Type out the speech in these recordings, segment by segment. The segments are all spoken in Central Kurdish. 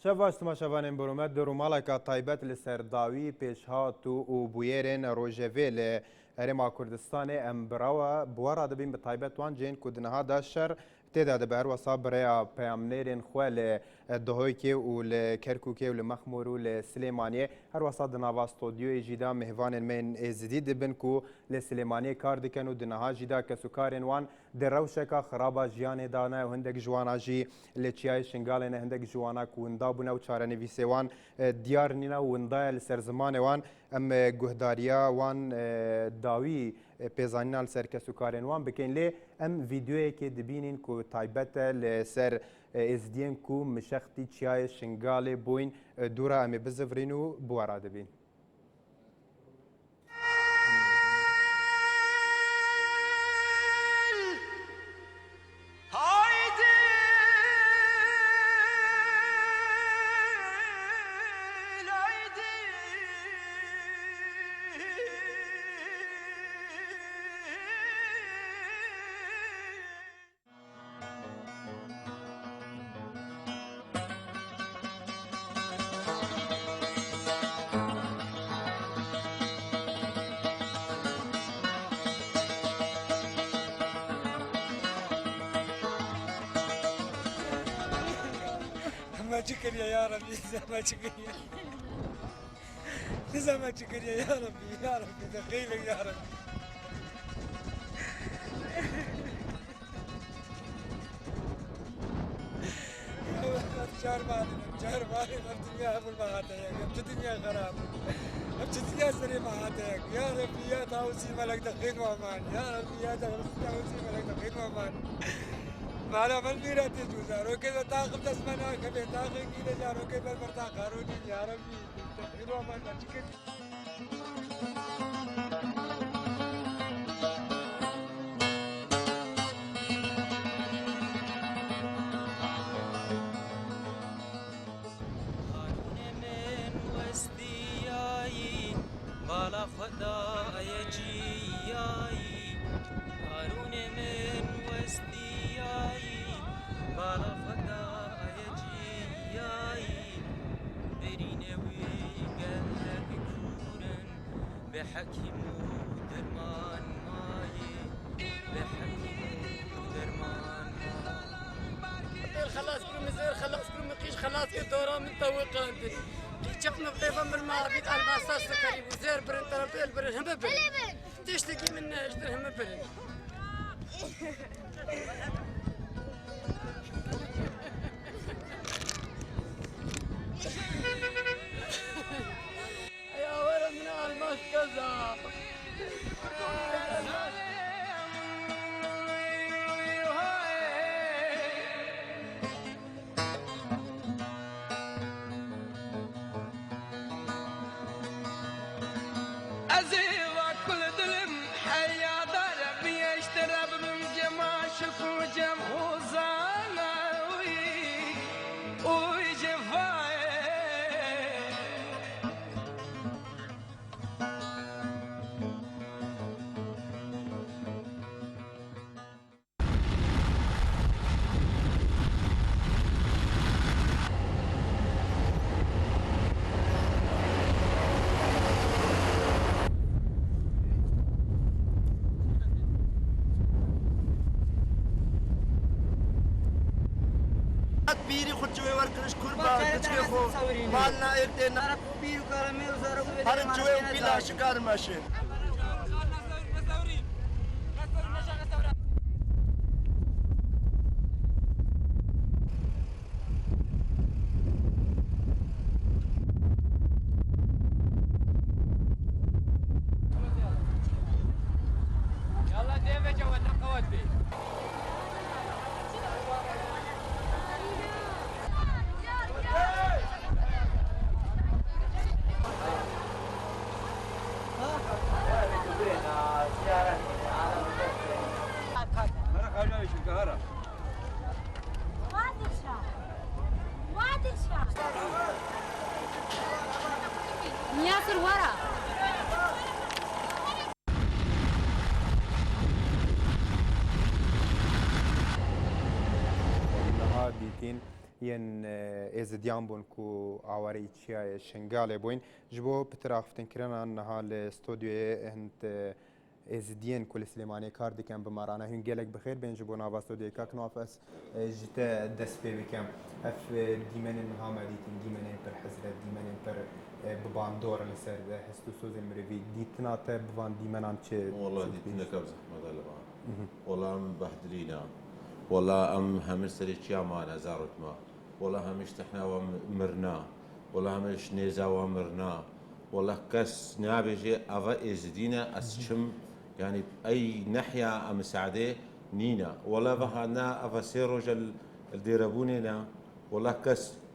شەڤاش تماشەوانên برومەت دەروماڵێکا تایبەت li ser dawî pêşhat û bûyerên rojevê li Herêma Kurdistanê em birawe buwara dibîn bi taybet wan cihên ku di niha da şer têda dibe her wesa birêya peyamnêrên xwe li Duhoykê û li Kerkûkê û li Mexmûr û li Silêmaniyê her wesa di nava stûdyoyê jî da mêhvanên me êzidî dibin ku li Silêmaniyê kar dikin û di niha jî da kesûkarên wan di rewşeka xiraba jiyanê da ne û hindek ji wan a jî li çiyayê Şingalê ne hindek ji wana ku winda bûne û çarenivîsê wan diyar nîne û winda ye li ser zimanê wan em guhdariya wan dawî pêzanîna li ser kesûkarên wan bikin lê em vîdyoyekê dibînin ku taybet e li ser êzidiyên ku mişextî çiyayê Şingalê bûyîn dûra em ê bizivirîn û buwara dibîn. ما شكريا يا ربي زعما شكريا زعما شكريا يا ربي دخيلك يا ربي شهر مالي الدنيا ابو المهاتيك الدنيا خراب الدنيا سري مهاتيك يا ربي يا تاوسي ملك دخين وامان يا ربي يا تاوسي ملك دخين وامان معنا من ميرا تجوزا روكي بتاخذ تسمنا كبي تاخذ كذا يا روكي بالمرتاح قاروني يا ربي تخيل وما نشكر بالا خدا يجياي هارون من وستياي بالا خدا يجياي برينه ويقلب كورن بحكيم درمان ماي بحكيم درمان ماي خلاص كل مزير خلاص كل مقيش خلاص الدورة من توقع عندي شفنا بطيفة من المعابد الماساس سكري وزير برن ترى البرن هم برن تشتكي منه اشتري هم برن يا ولد من الماس كذا بيري خدشوي وركش كربا كتشكي خو مالنا ارتنا بيرو كرامي وزارو هرنشوي وبلا شكار ماشين يلا ديفا جوا نقوت بي ياسر ورا نها دیتین ين ازديان بون كو عواري تشيا شنغال بوين جبو بترافتن كرنا انها الاستوديو انت ازديان كل سليماني كاردي كان بمارانا هين جالك بخير بين جبونا باستوديو كاكنو افس جتا دس بي كام اف ديمن المهامدي ديمن بر حزره ديمن بر ببان دور لسر هستو سوز المريفي ديتنا تب بان ديمنان تشي والله ديتنا كبزه ما دلبا والله ام بهدلينا والله ام همش سريتشيا ما نزارت ما والله همش تحنا ومرنا والله همش نيزا ومرنا والله كاس نابجي افا ازدينا اسشم يعني اي ناحيه ام سعدي نينا والله فهنا افا سيروج الديرابونينا والله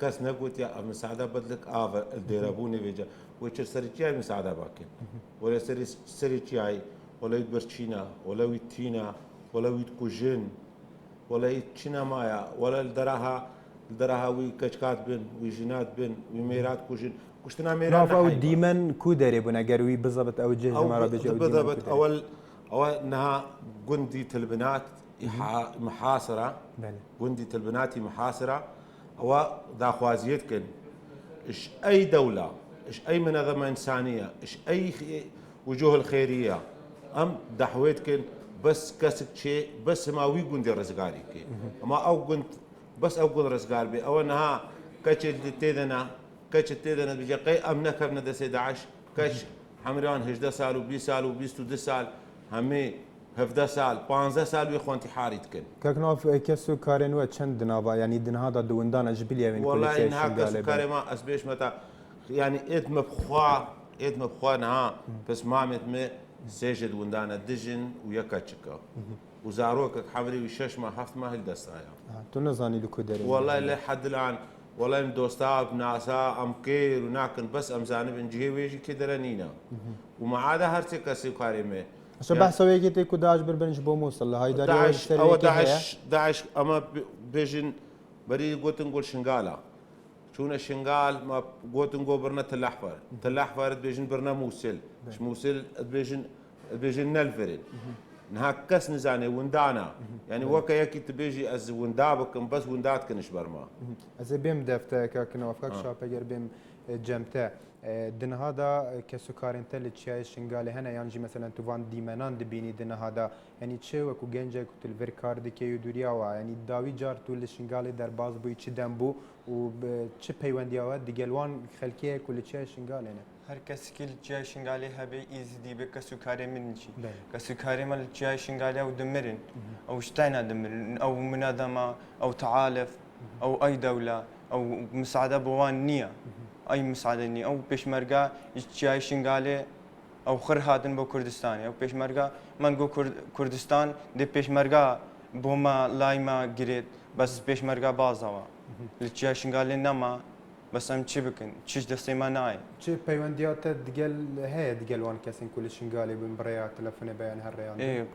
كاس نقول يا ام سعده بدلك افا الديرابوني بيجا ويش سريتشيا مساعده باكن ولا سريتشيا ولا يدبرتشينا ولا يتينا ولا يتكوجن ولا يتشينا مايا ولا الدراها ويكشكات بن ويجينات بن وميرات كوجن كشتنا ميرات او ديمن كودري بنا قروي بالضبط او جهه ما بيجي بالضبط اول انها جندي البنات محاصره جندي البنات محاصره او ذا خوازيتكن ايش اي دوله ايش اي منظمه انسانيه ايش اي وجوه الخيريه ام دحويتكن بس كسك شيء بس ما وي جندي رزقاري كي ما او جند بس او جند رزقار بي او انها كتش تيدنا بيجي قي امنك ابن دسي داعش كش حمران 11 سال و20 سال و22 سال همي 17 سال 15 سال بيخوانتي حاريتكن كاكنوف كسو كارين و چند دنابا يعني دن هذا دوندان اجبليا من كل والله شيء انها كسو كاري ما اسبيش متى يعني اد مبخوا نها بس ما مت سجد وندانا دجن ويكاتشكا وزاروك حمري وشش ما حفت ما هل دستايا تو نزاني لكو داري والله لحد الان والله ام دوستا بناسا ام كير وناكن بس ام زانب انجي ويجي كدرنينا وما عدا هرتي كسي كاريمه عشان بحسوا يجي كو داعش بربنج بو موصل هاي داري او داعش اما بيجن بري قلت نقول شنغالا شونا شنغال ما قلت نقول برنا تلاحفر بيجن برنا موسل مش موسل بيجن نلفرد نهكس نزاني وندانا يعني وكا يكي تبيجي از وندابكم بس وندات كنش برما از بيم دفتا كاكنو افكك شابير بيم جمتا دن هذا كسكارين تل تشاي شنغالي هنا يعني مثلا توفان ديمانان دبيني دن هذا يعني تشي وكو جنجا كو تلفر كارد كي يدوريا يعني داوي جار تو شنغالي در باز بو تشي دمبو و تشي بيوندياوات ديجلوان خلكيه كل تشاي شنغالي هنا هر کسی که جای شنگالی هبی ایزدی به کسو کاری منچی کسو کاری مال جای شنگالی او دمرن او شتاینا دمرن او منظمه او تعالف او اي دوله او مساعده بوان نيه اي مساعده نيه او بيشمرقه جای شنگالی او خر هاتن بو كردستان او بيشمرقه من جو كردستان دي بيشمرقه بوما لايما جريت بس بيشمرقه بازوا الجای شنگالی نما بس ام چی بکن چیش دستی ما نای چه پیوندیات دگل هي دگلوان کسین کل شنگالی بن بریا تلفن بیان هر ریان ايه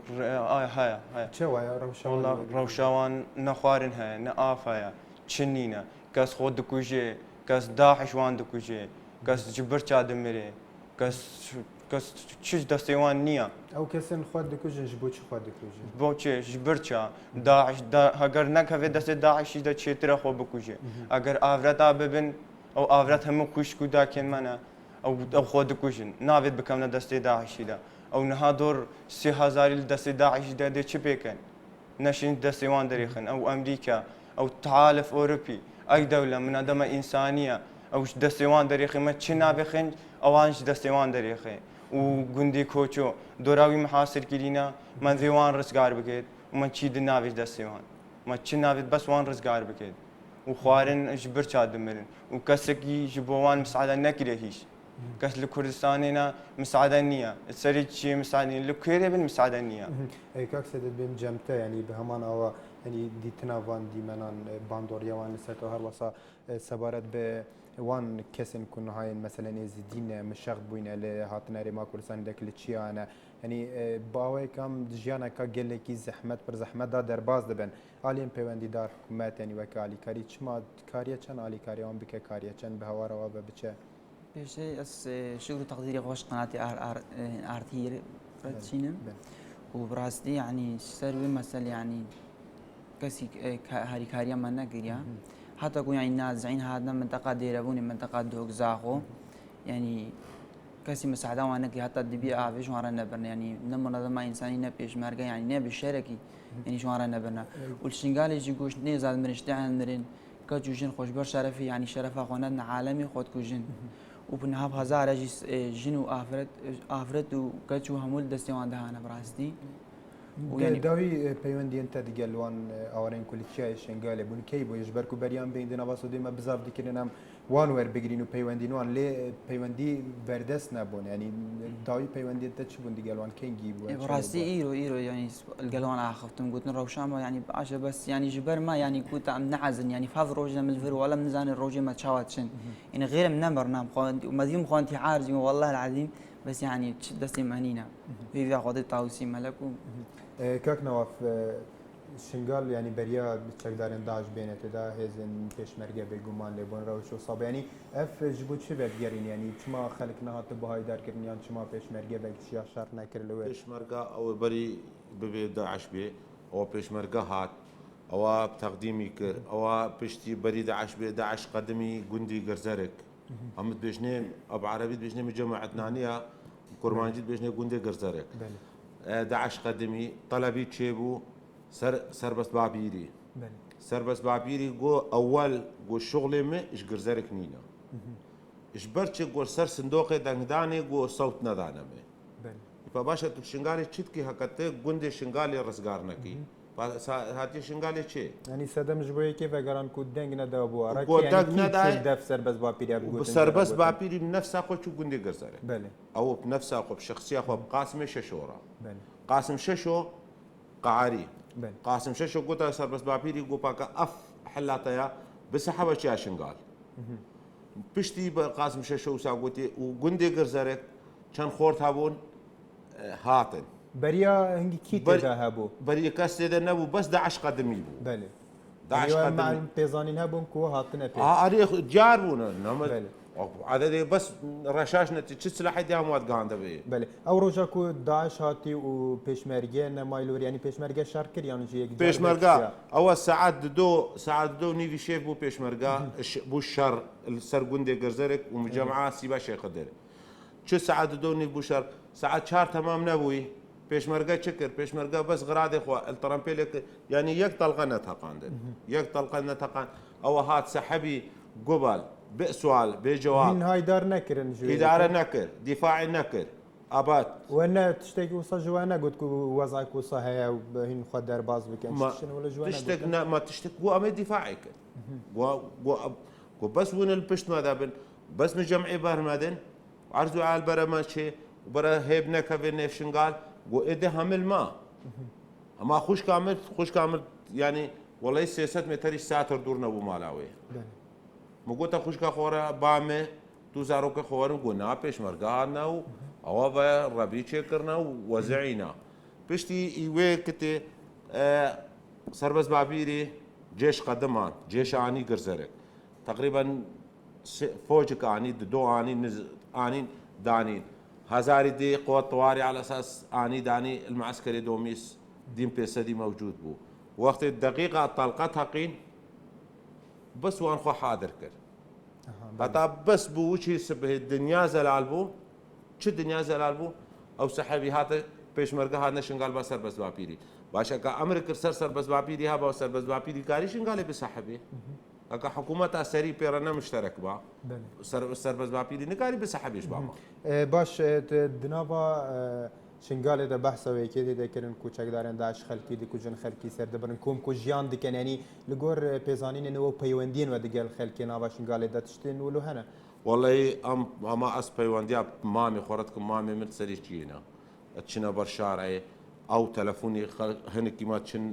هاي چه وای روشان والله روشاوان نخوارن هاي نقاف هاي تشنينا كاس خود دكوجي كاس داعش وان دكوجي كاس جبرتشا دمري كاس چیش دستی وان نیا او کسین خود دکوجن جبو چه خود دکوجن بوچه جبرتشا داعش اگر نکه دست داعش دا چتر خو بکوجه اگر آورتا ببن او آورت هم خوش کودا کن منا او خود کشن ناوید بکم دست داعشی دا او نه دور 3000 دست داعش دا چه بکن نشین دست وان دریخن او امریکا او تعالف اوروبی اي دوله من دم انسانيه او دست وان دریخ ما چه نابخن اوانش دست وان دریخه و گندی کوچو دوراوی محاصر کلینا من دیوان رزگار بکید و من چی دناویش دست وان ما چه ناوید بس وان رزگار بکید وخوارن جبر شادمرن وكسكي جبوان مساعدة نكره هيش كس لكردستاننا مساعدة نية تسريج شيء مساعدة لكيرة بن مساعدة نية اي كاكسد بين جمتا يعني بهمان او يعني دي تنافان دي منان باندور يوان لساتو هر وصا سبارت ب وان كسن كن هاي مثلا زدين مشغ بوين له هاتنا ريما كردستان داك لتشيانا يعني باوي كم دجانا كا قالكي زحمت بر زحمت دا درباز دبن الين بيوندي دار حكومات يعني وكالي كاري چما كاريا چن الي كاري ام بك كاريا چن بهوار و بچه بشي اس شكر تقديري خوش قناتي ار تي رتشينم وبراستي يعني سروي مثلا يعني كسي هاري كاريا ما نقريا حتى كون يعني نازعين هذا منطقة ديربوني منطقة دوك زاخو يعني كسي مساعدة وانا كي حتى دبي عافيش وانا نبرنا يعني منظمة إنسانية نبيش ماركة يعني نبي شركي يعني شو وانا نبرنا والشنغالي يجي قوش نيزاد مرشتعن مرين كجوجين خوش بر شرفي يعني شرف أخواننا عالمي خود كوجين وبنهاب هزار جن وآفرت وكجو همول دستيوان دهانا براستي داوی پەیوەندی ئەتە دیگەلوان ئاوارەین کولیچای شنگالێ بوون کەی بۆ یشبەرک و بەریان بین دناواس و دێمە بزاف دیکردنم وان وەربگرین و پەیوەندینوان لێ پەیوەندی بەردەست نەبوون ینی داوی پەیوەندی ئەتە چ بوون دیگەلوان کەنگی بوون براستي إيرو يعني القلوان آخفتم قلت روشان يعني بعشرة بس يعني جبر ما يعني كنت عم نعزن يعني فاض روجنا من الفر ولا من زان الروجي ما تشاوتشن يعني غير من نمر نام ومديوم خوانتي عارضي والله العظيم بس يعني دستي مهنينا في خاطر تاوسي ملكو کاک نواف شنگال یعنی بەریا چەکدارن داعش بێنێتدا هێزن پێشمەرگە بێگومان لێ بۆن ڕەوش و ساڵ ینی ئەف ji بۆ چی بەرگەرین ینی چما خەلک نەهاتە بۆ هایدارکردنیان چما پێشمەرگە بەکچیا شار نەکرد لەوێ پێشمەرگە ئەوە بەری ببێ داعش بێ ئەوە پێشمەرگە هات ئەوە تەقدیمی کرد ئەوە پشتی بەری داعش بێ داعش قەدمی گوندی گەرزەرێک ئەمت بێژنێ ئەب عەرەبیت بێژنێ مجەمەعەتنانیە کورمانجیت بێژنێ گوندێ گەرزەرێک داعش قدمي طلبي تشيبو سربس بابيري سربس بابيري جو اول جو شغل ما ايش قرزرك نينا ايش برتش جو سر صندوق دنگداني جو صوت ندانمه فباشا تشنغالي تشتكي هكته گوند شنغالي رزگارنكي هاتي شنغالي چه يعني سدم جبوي كيف اگران کو دنگ ندا بو ارا كو دنگ ندا دف سربس بابيري ابو سربس بابيري بنفس اخو شو گوند قرزرك بله او بنفس اخو بشخصيه اخو بقاسم ششورا بله قاسم ششو قعاري بله قاسم ششو قلت سربس بابيري قو باكا اف حلاتيا بسحبه شي شنغال بشتي قاسم ششو ساقوتي وقندي قرزرك كان خورت هابون هاتن بريا هنگي كي تدا هبو بريا كاس تدا نبو بس داعش قدمي بو بله داعش قدمي مع بيزانين هبون كو هاتنا بي اريخ جار بونا نعم عدد بس رشاش نتي تش سلاح دي مواد قانده بي بله او روجا كو داعش هاتي و بيشمرگه نمايلور يعني بيشمرگه شاركر يعني جي بيشمرگه اول ساعات دو نيفي شيف بو بيشمرگه بو الشر السرگوندي قرزرك ومجمعه سيبا شيخ قدر چه ساعات دو نيف بو شر ساعات 4 تمام نبوي بيشمرگه شكر بيشمرگه بس غراد اخو الترامبيلك يعني يك طلقه نتقان يك طلقه نتقان او هات سحبي قبل بسؤال بجواب من هايدار نكر اداره نكر دفاعي نكر ابات وانا تشتكي وصا جوانا قلت كو وضعك وصا هيا وهين خدار باز بكن ولا جوانا تشتك ما تشتك هو امي دفاعي بس وين البشت ما دابن بس مجمعي برمدن عرضوا على البرماشي وبرا هيبنا كفين شنقال وإده همل ما خوش كامل يعني والله السياسات متريش ساتر دورنا ابو مالاوي مقوتا خوش كخورا بامه تو زاروك خورن قلنا بيشمرگانا او با ربي چكرنا وزعينا بشتي ايوه كتي سربس بابيري جيش قدمان جيش اني قرزرك تقريبا فوجك اني دو اني دانين هزاري دي قوة طوارئ على اساس اني داني المعسكري دوميس دين بيسدي موجود بو وقت الدقيقة طلقتها قين بس وان خو حاضر كر حتى بس بو وجهي سبه الدنيا زلال بو چه الدنيا زلال بو او سحبي هات پێشمەرگە هاتنە شنگال با سەربەز باپیری باشە کە ئەمر کرد سەر سەربەز باپیری ها بە سەربەز باپیری کاری شنگالێ بسەحبێ ئەکە حکوومەت ئەسەری پێڕەنە مشتەرەک بە سەربەز باپیری نکاری بسەحبێش باما باش دنابا شنگالێ دە بەحسەوەیەکێ دەکردن کوچەکدارن داعش خەلکی دکوژن خەلکی سەردەبرن کۆم کو ژیان دکەن ینی لەگۆر پێزانینەوە پەیوەندین وە دەگەل خەلکی ناوا شنگالێ دەتشتێن ولو هەنە والله ئەما ئەس پەیوەندیا مامی خۆڕەتکم مامی من سەری چینە ئەچنە بەر شارعێ ئەو تەلەفۆنی هەنێکی ما چن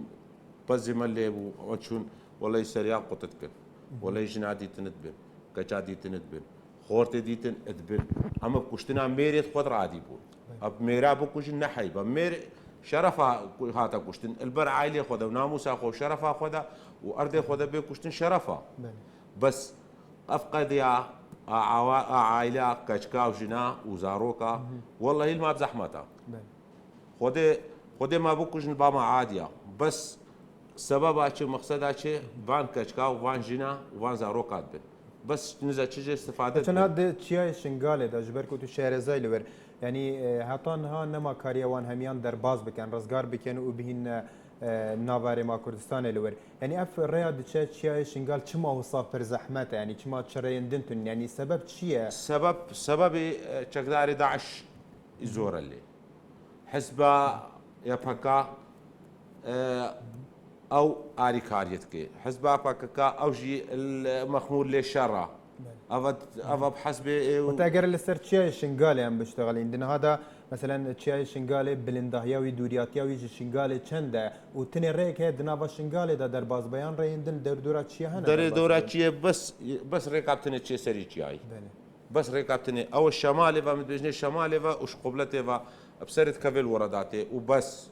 بەزیمە لێ بوو ئەوە چوون والله سەریا قوتت کرد والله ژنا دیتنت بن کەچا دیتنت بن خۆرتێ دیتن ئەت بن ئەمە کوشتنا مێرێت خۆت ڕادی بوو ئەب مێرا بکوژن نەحەی بە مێر شەرەفا هاتە کوشتن البەر عایلێ خۆدە و ناموسا خۆ شەرەفا خۆدا و ئەردێ خۆدە بێ کوشتن شەرەفا بەس ئەف قەدیا عائلة كشكا وجنا وزاروكا والله ما بزحمتها خدي ما بكوجن باما عادية بس سبب چه مقصد چه وان کچکا و وان جنا و وان زاروکات بن بس نزا چه استفاده چون هاد چیای شنگاله دا جبر کو تو شهر زایل ور یعنی هاتان ها نما کاریوان همیان در باز بکن رزگار بکن و بهین ناواره ما کردستان لور يعني اف الرياض تشي شنقال كما وصاف پر زحمته يعني كما تشريندنتن يعني سبب شيء سبب تشكداري داعش يزور اللي حسبة يبقى او اريكاريتك حسبة بقى او جي المخمول للشرع افا بحسب وتاجر لسر تشي شنقال يعني بيشتغل عندنا هذا مثلا تشي شنقاله بلندهياوي دورياتياوي جي شنقاله چنده وتني ريك هي دنابا شنقاله دا در باز بيان ريندن در دورات تشي هنا در دورات تشي بس ريكابتني تشي سري تشي بس ريكابتني او الشمالي فمدجني الشمالي وش قبلته بسرت كفل ورداته وبس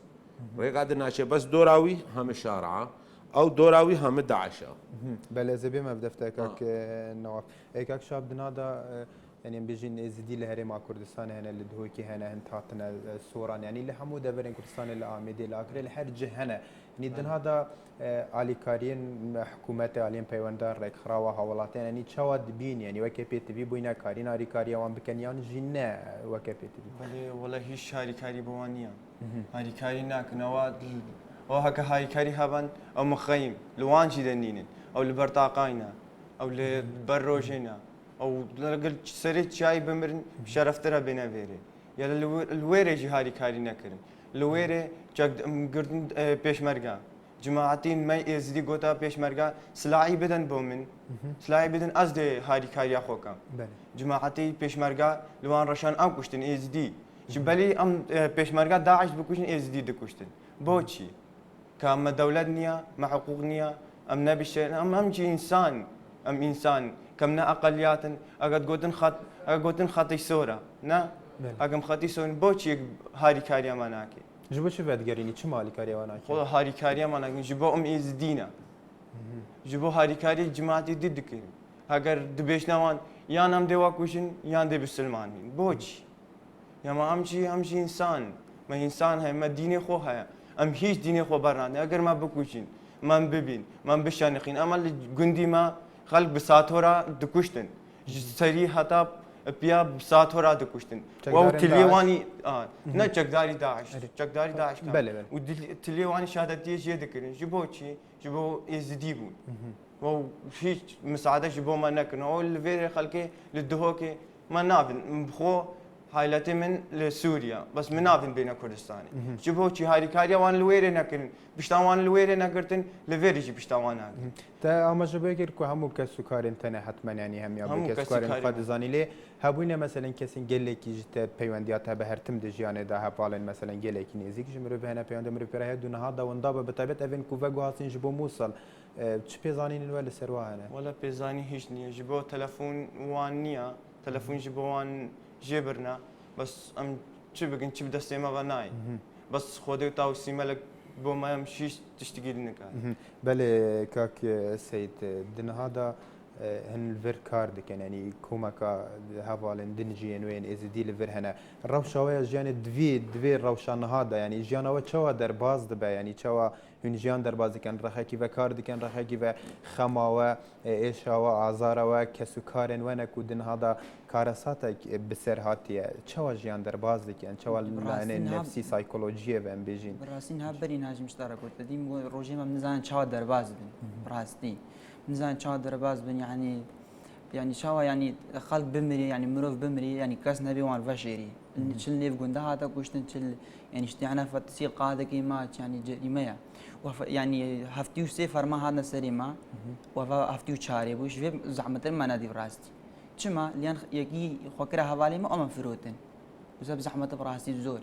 ريقادنا شيء بس دوراوي هم الشارعه او دوراوي هم داعشه بله زبي ما بدفتك نواف هيك شاب دنادا يعني بيجين ازدي لهرم كردستان هنا اللي دهوكي هنا هن تاتنا سوران يعني اللي حمو دبرين كردستان اللي عامدي الاخر الحرج هنا يعني دن هذا علي كارين حكومات عليهم بيوندار ريك خراوه حوالاتين يعني تشواد بين يعني وكبي تي في بوينا كارين علي كاريا وان بكنيان جنا وكبي تي في بله والله هيش هاري كاري بوانيا هاري كاري ناك نواد او هكا هاري كاري هبن او مخيم لوانجي دنينن او لبرطاقاينا او لبروجينا او لقل سريت شاي بمرن شرفترا بينا فيري يلا الويري جي هاري كاري نكرن الويري جاك قردن بيشمرقا جماعتين ما يزدي قوتا بيشمرقا سلاعي بدن بومن سلاعي بدن ازدي هاري كاري اخوكا جماعتي بيشمرقا لوان رشان ام كشتن ازدي جبالي ام بيشمرقا داعش بكشتن ازدي دكشتن بوتشي كام دولتنا مع حقوقنا ام نبي شيء ام جي انسان ام انسان كمنا اقليات اقد قوتن خطي سورة نا اقم خطي سورة بوتشي هاري كاري اماناكي جبو شو بدقريني شو مالي كاري وانا خو هاري كاري اماناكي جبو ام ازدينا جبو هاري كاري جماعتي ضدك اگر دبيشنا وان يا نام دوا كوشن يا دي بسلمانين بوتشي يا ما امشي انسان ما انسان هي ما ديني خو هي ام هيش ديني خو برنامج اگر ما بكوشين ما ببين ما بشانقين اما اللي جندي ما خلق بساتورا دكشتن سري حتى بيا بساتورا دكشتن و تليواني نا چقداري داعش بله وتليواني شهادتي جي ذكرين جبوتشي جبو ازديبون و هيش مساعده جبو ما نكن او الفير خلقي للدهوكي ما نافن بخو هايلتي من لسوريا بس منافن بين كردستاني جبو شي هاري كاريا وان الويري نكرن بشتاوان الويري نكرتن لفيرجي بشتاوان تا اما جبيكر كو همو كسكار انتنا حتما يعني هم يا كسكار قد زاني لي هبونا مثلا كسين قلكي جت بيوندياتها بهرتم دجيانه ده هبالن مثلا قلكي نيزيك جمرو بهنا بيوند مرو بره دون هذا وندابه بطبيعه افن كوفاغو هاسين جبو موصل تش بيزانين الولا سروانا ولا بيزاني هيش نيه جبو تلفون وانيا تلفون جبو وان جبرنا بس ام تشبكن تشب دستي ما غناي بس خودي تاو سيملك بو ما يمشيش تشتكي لك بله كاك سيد دن هذا هن الفير كارد كان يعني كوماكا هافالن دنجي وين ازدي الفير هنا الروشاويه جيان دفي الروشان هذا يعني جيان وتشوا در باز دبا يعني تشوا هن جيان در باز كان رخاكي وكارد كان رخاكي وخماوه ايشاوا ازاروا كسكارن وانا كودن هذا كارساتك بسر هاتيه تشوا جيان در باز كان تشوا نفسي سايكولوجيه و ام بيجين براسين هبرين هاج مشترك قديم روجي ما بنزان تشوا در باز براستي نزان شاو درباز بن يعني شاو يعني خلق بمري يعني مروف بمري يعني كاس نبي وان فشيري تشل نيف قندا هذا كوشتن تشل يعني اشتعنا فتسيل قاعده كيما يعني جريمه يعني هفتيو سيفر ما هذا سريما وهفتيو شاري بوش في زعمه ما نادي براستي كما لان يجي خكره حوالي ما ام فروتن بسبب زحمه براستي زور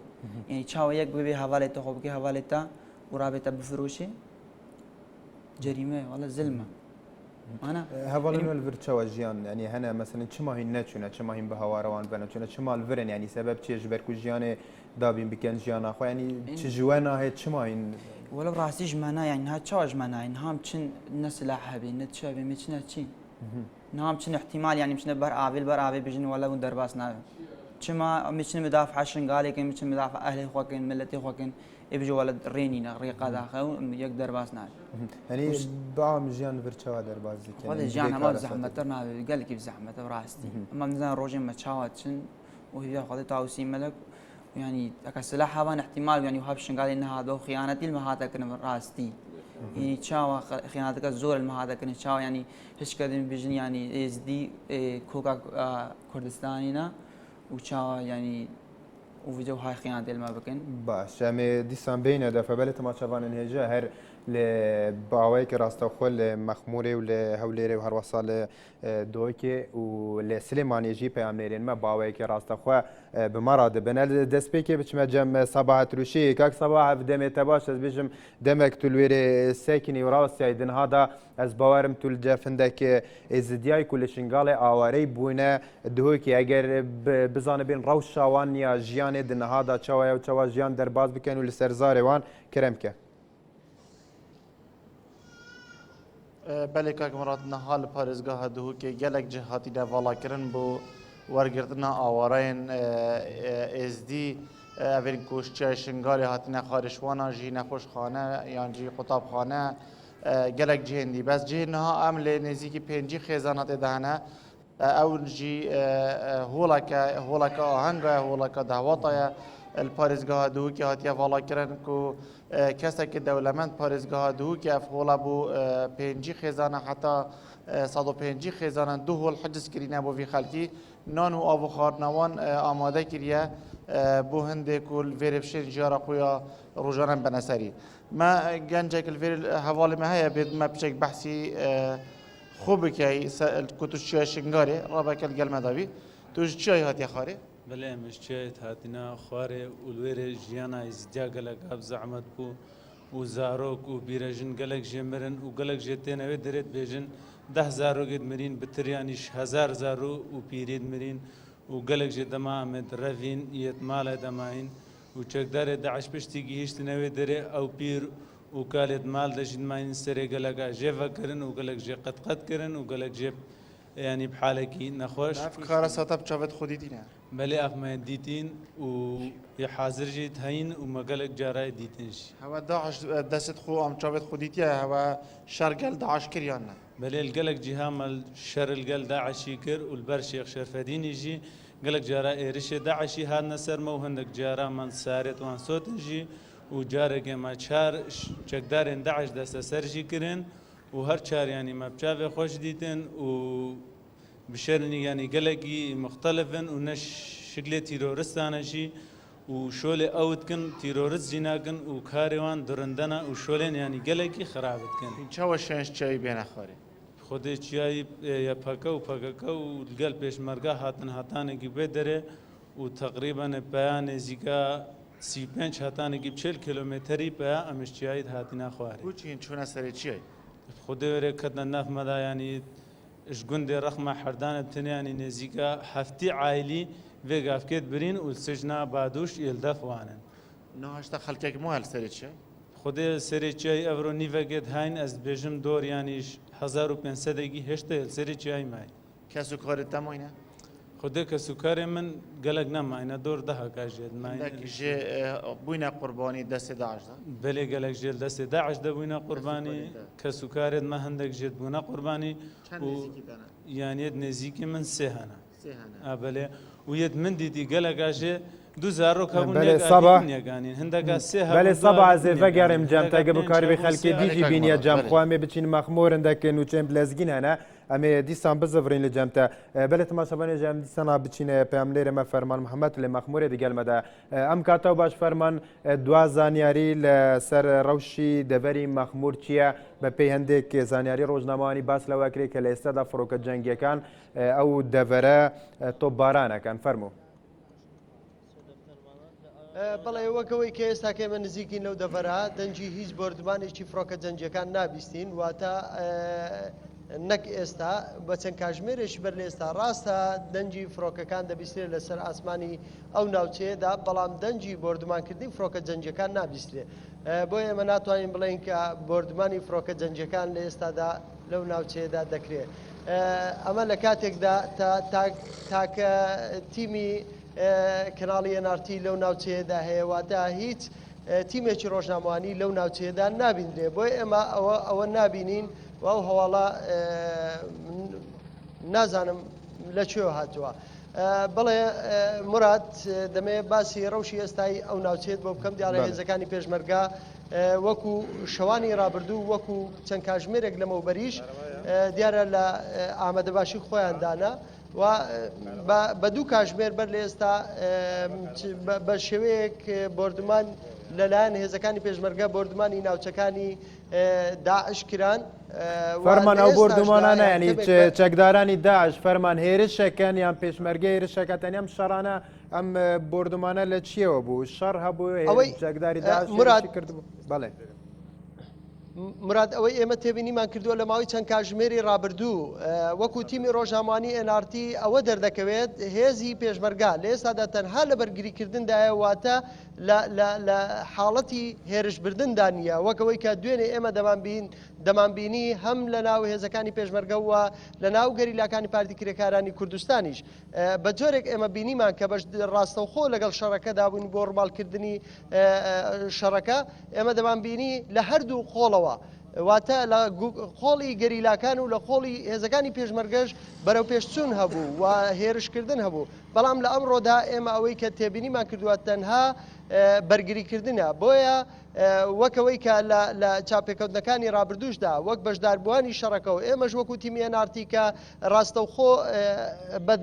يعني شاو يك بي حوالي تخوبك حوالي تا ورابطه بفروشي جريمه ولا ظلمه انا هفالن الفيرتشوا جيان يعني هنا مثلا شما هي نتشونا شما هي بهواروان بنتشونا شما الفرن يعني سبب شي جبركو جيان دابين بكن جيان اخو يعني تجوانا هي شما هي ولا براسي جمانا يعني ها تشاج مانا يعني هام تشن نسلاح بي نتشابي مشنا تشي نام تشن احتمال يعني مشنا بر ابي بجن ولا درباس نا شما مشنا مدافع شنغالي كان مشنا مدافع اهلي خوكن ملتي خوكن ئێبژە وەلە ڕێنینە ڕێقا داخە و یەک دەرباز نابێت هەنی باوام ژیان ڤرچاوە دەربازی خۆی ژیان هەمە زەحمەتە نابێت گەلێکی زەحمەتە ڕاستی ئەمە نزان ڕۆژێ مە چاوە چن و هیا خۆی تاوسی مەلک يعني أكسلا حوان احتمال يعني وهاب شنقال إن هذا خيانتي المهاتا كن راستي يعني تشاوا خيانتك الزور المهاتا كن تشاوا يعني هيش كذا بيجن يعني إزدي كوكا كردستانينا وتشاوا يعني وفيديو هاي خيانتي الما بكن باش ئەمێ دیسان بینە دەفەبێت تەماشەوان هێژە هەر لە باوەیەکی ڕاستەوخۆ لە مەخمورێ و لە هەولێرێ و هەروەسا لە دۆکێ و لە سلێمانێژی پەیامنێرێنمە باوەیەکی ڕاستەخوا بمەڕا دەبنە دەستپێکێ بچمە جەم سەباحەت روشی کاک سەباح دەمێتە باش ئەس بێژم دەمێک تو لێرێ سێکنی و ڕاستیای دنهادا ئەس باوەرم تو جەفندێک ئێزدیای و لە شنگاڵی ئاوارەی بوونە دهۆکی ئەگەر بزانە بێن ڕەو شاوان نیە ژیانێ دنهادا چاوایە و چاوا ژیان دەرباز بکەن و لەسەر زارێوان کرەمکە بەێ کاک مرات نەها لە پارێزگاها دهوکێ gelek cihati de valakirin بۆ وەرگرتنا ئاوارەیەن ئێزدی ئەvên کوشتیای شنگالê hatine xarişwana jî nexweşxane yan jî qutabxane gelek cihêndî bes cihê niha em lê nêzîkî pêncî xêzan hatê de hene ew jî holeka aheng e holeka dehwata ye li parêzgeha dihûkê hatiye valakirin ku kesekî dewlemend parêzgeha dihûkê ev hola bû pêncî xêzan e heta 105 xêzanan du hol heciz kirîne bo vî xelkî nan û avxwarnewan amade kiriye بۆ هەندێک و vêrê bişên jiyara xwe ya rojanan beneserî me gencek li vêr hevalê me heye bê me piçek behsî xwe bike ku tu çiya şingarê rabeke li gel me davî tu ji çiyayê hatiye xwarê بله امش چیت هاتینا خواره اولویر جیانا ازدیا گلک اب زحمت بو و زاروک و بیرجن گلک جمرن و گلک جتین اوی درت بیجن 10 زارو گید مرین بتریانیش 1000 زارو و پیرید مرین و گلک جدما امد روین یت مال دماین و چکدار داعش پشتی گیشت نوی دره او پیر و کالت مال دشید ماین سری گلک جیفا کرن و گلک جی قد کرن و گلک جیب يعني بحالكي نخوش افكار ساتب شافت خودي دينا بلي اخما ديتين و يحاضر جيت هين ومقالك جاراي ديتنش هوا داعش دست خو ام شافت خوديتيا هوا شرقل داعش كريانا بلي القلق جهام الشر القل داعش يكر والبر شيخ شرفدين يجي قلق جارا ايرش داعشي هاد نسر مو هندك جارا من سارت وان صوت يجي وجارك ما شار چقدارن داعش دست سرجي كرن وهر چار يعني ما بشافي خوش ديتن و بشرني يعني قلقي مختلفن ونش شكل تيرورستانا شي وشولي اوتكن تيرورست جناكن وكاروان درندنا وشولين يعني قلقي خرابتكن ان شاء الله شنش چاي بين اخاري خودي چاي يا پاكا وپاكا والقلب بيش مرقا هاتن هاتانه كي بدره وتقريبا بيان زيكا 35 هاتانه كي 40 كيلومتري بيا امش چاي هاتنا خواري وچين چونه سري چاي خودي وركدنا ناف مدا يعني اش گوندي رقم حردان بتن يعني نزيكا هفتي عائلي وقف كيت برين والسجنا بعدوش يلدف وانن نو هشتا خلقك مو هل سري چاي خودي سري چاي افرو نيفا گيت هاين از بيجم دور يعني 1500 دقيقه هشتا سري چاي ماي كاسو كاري تموينه خودي كسوكاري من قلق نما انا دور ده كاجد ما عندك جي بوينا قرباني دست داعش ده بلي قلق جيل دست داعش ده بوينا قرباني كسوكاري ما عندك جد بوينا قرباني يعني يد نزيكي من سهنا بلي ويد من دي قلق اجي دو زارو كابون يعني هندك سه بله صباح زيفا قرم جام تاقب كاربي خلكي ديجي بينيا جام خوامي بچين مخمور عندك نوچم بلازگين هنا امي ديسان بزفرين لجامتا بله تماشاباني جام ديسان بچين پیاملير ما فرمان محمد لمخمور دي قال مدا ام كاتو باش فرمان دوا زانياري لسر روشي دبري مخمور چيا بپی هندك زانياري روزناماني باس لواكري كالاستادا فروك جنگي كان او دفره توبارانا كان فرمو بەڵێ وەکەوەی کە ئێستا کێمە نزیکین لەو دەڤەرا دەنجی هیچ بردمانێکی فڕۆکە جەنجەکان نابیستین واتە نەک ئێستا بە چەند کاژمێرێکی بەر لە ئێستا ڕاستە دەنجی فڕۆکەکان دەبیسترێت لەسەر ئاسمانی ئەو ناوچەیەدا بەڵام دەنجی بردمانکردنی فڕۆکە جەنجەکان نابیسترێت بۆیە ئێمە ناتوانین بڵێن کە بردمانی فڕۆکە جەنجەکان لە ئێستادا لەو ناوچەیەدا دەکرێت ئەمە لە کاتێکدا تاکە تیمی کەناڵی NRT لەو ناوچەیەدا هەیە واتە هیچ تیمێکی ڕۆژنامەوانی لەو ناوچەیەدا نابیندرێ بۆی ئێمە ئەوە نابینین و ئەو هەواڵە نازانم لەکوێوە هاتووە. بەڵێ مراد دەمێ باسی ڕەوشی ئێستای ئەو ناوچێت بۆ بکەم دیارە هێزەکانی پێشمەرگا وەکو شەوانی ڕابردوو وەکو چەند کاژمێرێک لەمەوبەریش دیارە لە ئامادەباشی خۆیان دانا و بە دوو کاژمێر بەر لە ئێستا بە شێوەیەک بردمان لەلایەن هێزەکانی پێشمەرگە بردمانی ناوچەکانی داعش کران. فەرمان ئەو بردومانانە ینی چەکدارانی داعش فەرمان هێرشەکەن یان پێشمەرگە هێرشەکەتەن ئەم شەڕانە ئەم بردومانە لە چیەوە بوو شەڕ هەبوو چەکداری داعش کردبوو بەڵێ. مراد ئەوەی ئێمە تێبینیمان کردووە لە ماوەی چەند کاژمێری ڕابردوو وەکو تیمی ڕۆژنامەوانی NRT ئەوە دەردەکەوێت هێزی پێشمەرگا لە ئێستادا تەنها لە بەرگریکردندایە واتە لە حاڵەتی هێرشبردندا نیە وەکەوەی کە دوێنێ ئێمە دەمانبینی هەم لە ناو هێزەکانی پێشمەرگە وە لە ناو گەریلاکانی پارتی کرێکارانی کوردستانیش بە جۆرێک ئێمە بینیمان کە بەش ڕاستەوخۆ لەگەڵ شەڕەکەدا بوون بۆ ڕماڵکردنی شەڕەکە ئێمە دەمانبینی لە هەردوو خۆڵەوە واتە لە خۆڵی گەریلاکان و لە خۆڵی هێزەکانی پێشمەرگەش بەرەو پێشچوون هەبوو و هێرشکردن هەبوو بەڵام لە ئەمڕۆدا ئێمە ئەوەی کە تێبینیمان کردووە تەنها بەرگریکردنە بۆیە وەکەوەی کە لە چاپێکەوتنەکانی ڕابردوشدا وەک بەشداربووانی شەڕەکەەوە ئێمەش وەکو تیمی NRT کە ڕاستەوخۆ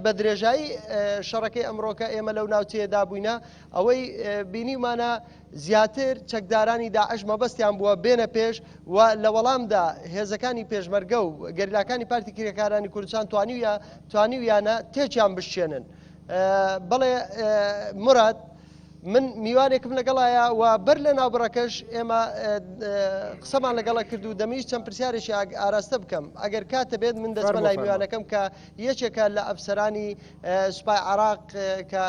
بە درێژایی شەڕەکەی ئەمڕۆکە ئێمە لەو ناوچەیەدا بووینە ئەوەی بینیمانە زیاتر چەکدارانی داعش مەبەستیان بووە بێنە پێش و لە وەڵامدا هێزەکانی پێشمەرگە و گەریلاکانی پارتی کرێکارانی کوردستان توانیویانە تێکیان بشێنن. بەڵێ مراد من میوانێکم لەگەڵایە و بەر لە ناوبڕەکەش ئێمە قسەمان لەگەڵە کرد و دەمیش چەند پرسیارێکی ئاراستە بکەم ئەگەر کاتە بێت من دەچمە لای میوانەکەم کە یەکێکە لە ئەفسەرانی سوپای عراق کە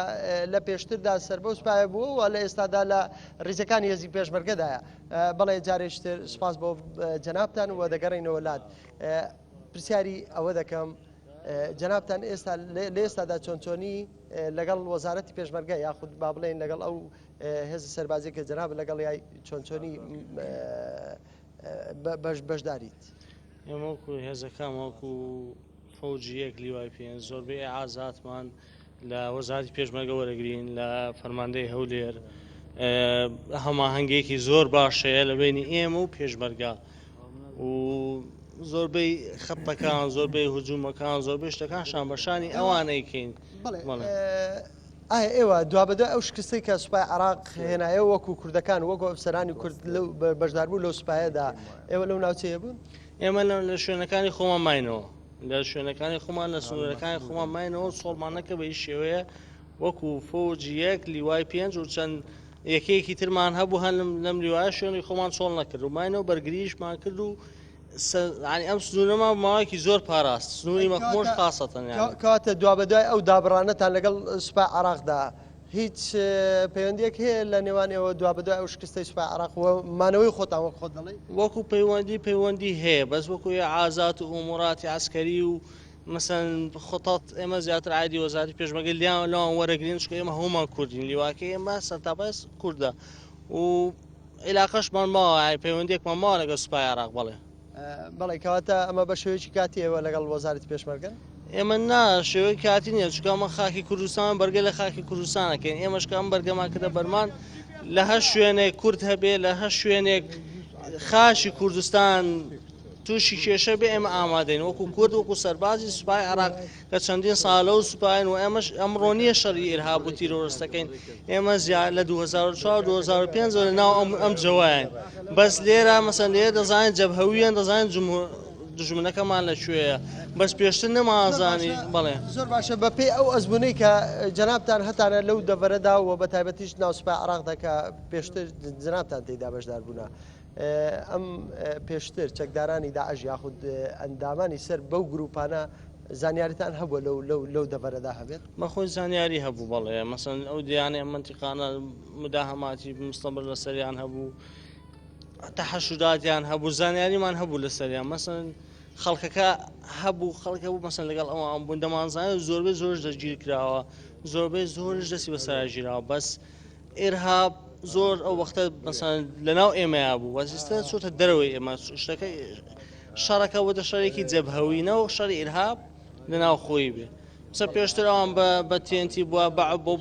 لە پێشتردا سەر بە سوپایە بووە و لە ئێستادا لە ڕیزەکانی هێزی پێشمەرگەدایە. بەڵێ جارێشتر سپاس بۆ جەنابتان و دەگەڕێنەوە لات. پرسیاری ئەوە دەکەم جەنابتان ئێستا لە ئێستادا چۆنچۆنی لەگەڵ وەزارەتی پێشمەرگە یاخود با بڵێن لەگەڵ ئەو هێز سەربازی کە جەناب لەگەڵ یای چۆنچۆنی بەشداریت. ئێمە وەکو هێزەکان وەکو فەوجیەک لیوای پێن زۆربەی ئازاتمان لە وەزارەتی پێشمەرگە وەرەگرین لە فەرماندەی هەولێر هەماهەنگێکی زۆر باشەیە لە بینی ئێمە و پێشمەرگە و زۆربەی خەپەکان زۆربەی هجوومەکان زۆربەی شتەکانشان بەشانی ئەوانەیکەین. ئایا ئێوە دوابەدە ئەو شکستەی کە سوپای عراق هێنایە وەکو کوردەکان وەکو ئەفسەرانی کورد بەشداربوو لەو سوپایەدا ئێوە لەو ناوچەیە بوون؟ ئێمە لە شوێنەکانی خۆمان ماینەوە لە شوێنەکانی خۆمان لە سنوورەکانی خۆمان ماینەوە سۆڵمانەکە بە شێوەیە وەکو فۆجیەک لیوای پێنج و چەند یەکەیەکی ترمان هەبوو هەن لەم لیوایە شوێنی خۆمان چۆڵ نەکرد و ماینەوە بەرگریشمان کرد و ئەم سنوورەمان ماوەیەکی زۆر پاراست سنووری مەخمۆش خاستەن کاتە دوابەدوای ئەو دابڕانەتان لەگەڵ سوپای عراقدا هیچ پەیوەندیەک هەیە لە نێوانەوە دوابەدوای ئەو شکستەی سوپای عراق مانەوەی خۆتان وەک خۆت دەڵێ وەکو پەیوەندی هەیە بەس وەکو ئازات و ئوموراتی عسکەری و مەسەن خۆتات ئێمە زیاتر عادی وەزارەتی پێشمەرگە لیان لەوان وەرەگرین چکە ئێمە هەمومان کوردین لیواکە ئێمە سەرتاپای کووردە و عێلاقەشمان ماوە پەیوەندێکمان ماوە لەگەڵ سوپای عراق بڵێ بەڵێ کەواتە ئەمە بە شێوەیەکی کاتیەوە لەگەڵ وەزارەتی پێشمەرگە ئێمە نا شێوەی کاتی نییە چکەمە خاکی کوردستان بەرگە لە خاکی کوردستانەکەین ئێمەشکەم بەرگەمان کردە بەرمان لە هەر شوێنێک کورد هەبێ لە هەر شوێنێک خاشی کوردستان تووشی کێشە بێ ئێمە ئامادەین وەکو کورد وەکو سەربازی سوپای عراق کە چەندین ساڵە و سوپاین و ئێمەش ئەمڕۆ نییە شەڕی ئێرهاب و تیرۆریستەکەین ئێمە زیاد لە 2004 2005 لە ناو ئەم جەوایان بەس لێرە مەسەن لێرە دەزانین جەبهەویان دەزانین دژمنەکەمان لەکوێیە بەس پێشتر نەمازانی بڵێ زۆر باشە بە پێی ئەو ئەزمونەی کە جەنابتان هەتانە لەو دەڤەرەدا و بە تایبەتیش ناو سوپای عراقدا کە پێشتر جەنابتان تێیدا بەشدار بوونا ئەم پێشتر چەکدارانی داعش یاخود ئەندامانی سەر بەو گروپانە زانیاریتان هەبووە لەو دەڤەرەدا هەبێت بەخۆی زانیاری هەبوو بەڵێ مەسەن ئەو دیانێ منتیقانە مداهەماتی مستەمر لەسەریان هەبوو تەحەشوداتیان هەبوو زانیاریمان هەبوو لەسەریان مەسەن خەڵکەکە هەبوو خەڵکە بوو مەسەن لەگەڵ ئەوان بوون دەمانزانێت زۆربەی زۆرش دەگیر کراوە زۆربەی زۆرش دەستی بەسەراژیراوە بەس ئێرهاب زۆر ئەو وەختە مەسەن لەناو ئێمەیا بوو وەزیستە چۆتە دەرەوەی ئێمە شتەکەی شەڕەکە وەدە شەرێکی جەبهەوینەوە شەڕی ئیرهاب لەناو خۆی بێ سەر پێشتر ئەوان بە TNT بووە بۆ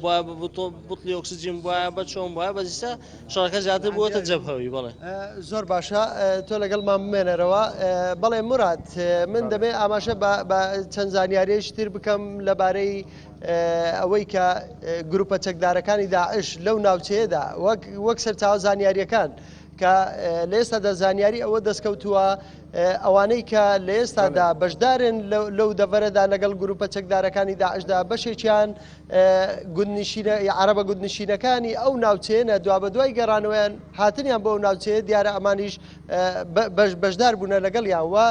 بوتڵی ئۆکسسیجین بووە بە چۆن بووە بەزیستە شەڕەکە زیاتر بووەتە جەبهەوی بڵێ زۆر باشە تۆ لەگەڵمان بمێنەرەوە بەڵێ مراد من دەبێ ئاماژە بە چەند زانیاریش تر بکەم لەبارەی ئەوەی کە گروپە چەکدارەکانی داعش لەو ناوچەیەدا وەک سەرچاوە زانیاریەکان کە لە ئێستادا زانیاری ئەوە دەستکەوتووە ئەوانەی کە لە ئێستادا بەشدارن لەو دەڤەرەدا لەگەڵ گروپە چەکدارەکانی داعشدا بەشێکیان عەرەبە گوندنشینەکانی ئەو ناوچەیەنە دوا بە دوای گەڕانەوەیان هاتنیان بۆ ئەو ناوچەیە دیارە ئەمانیش بەشدار بوونە لەگەڵیان وە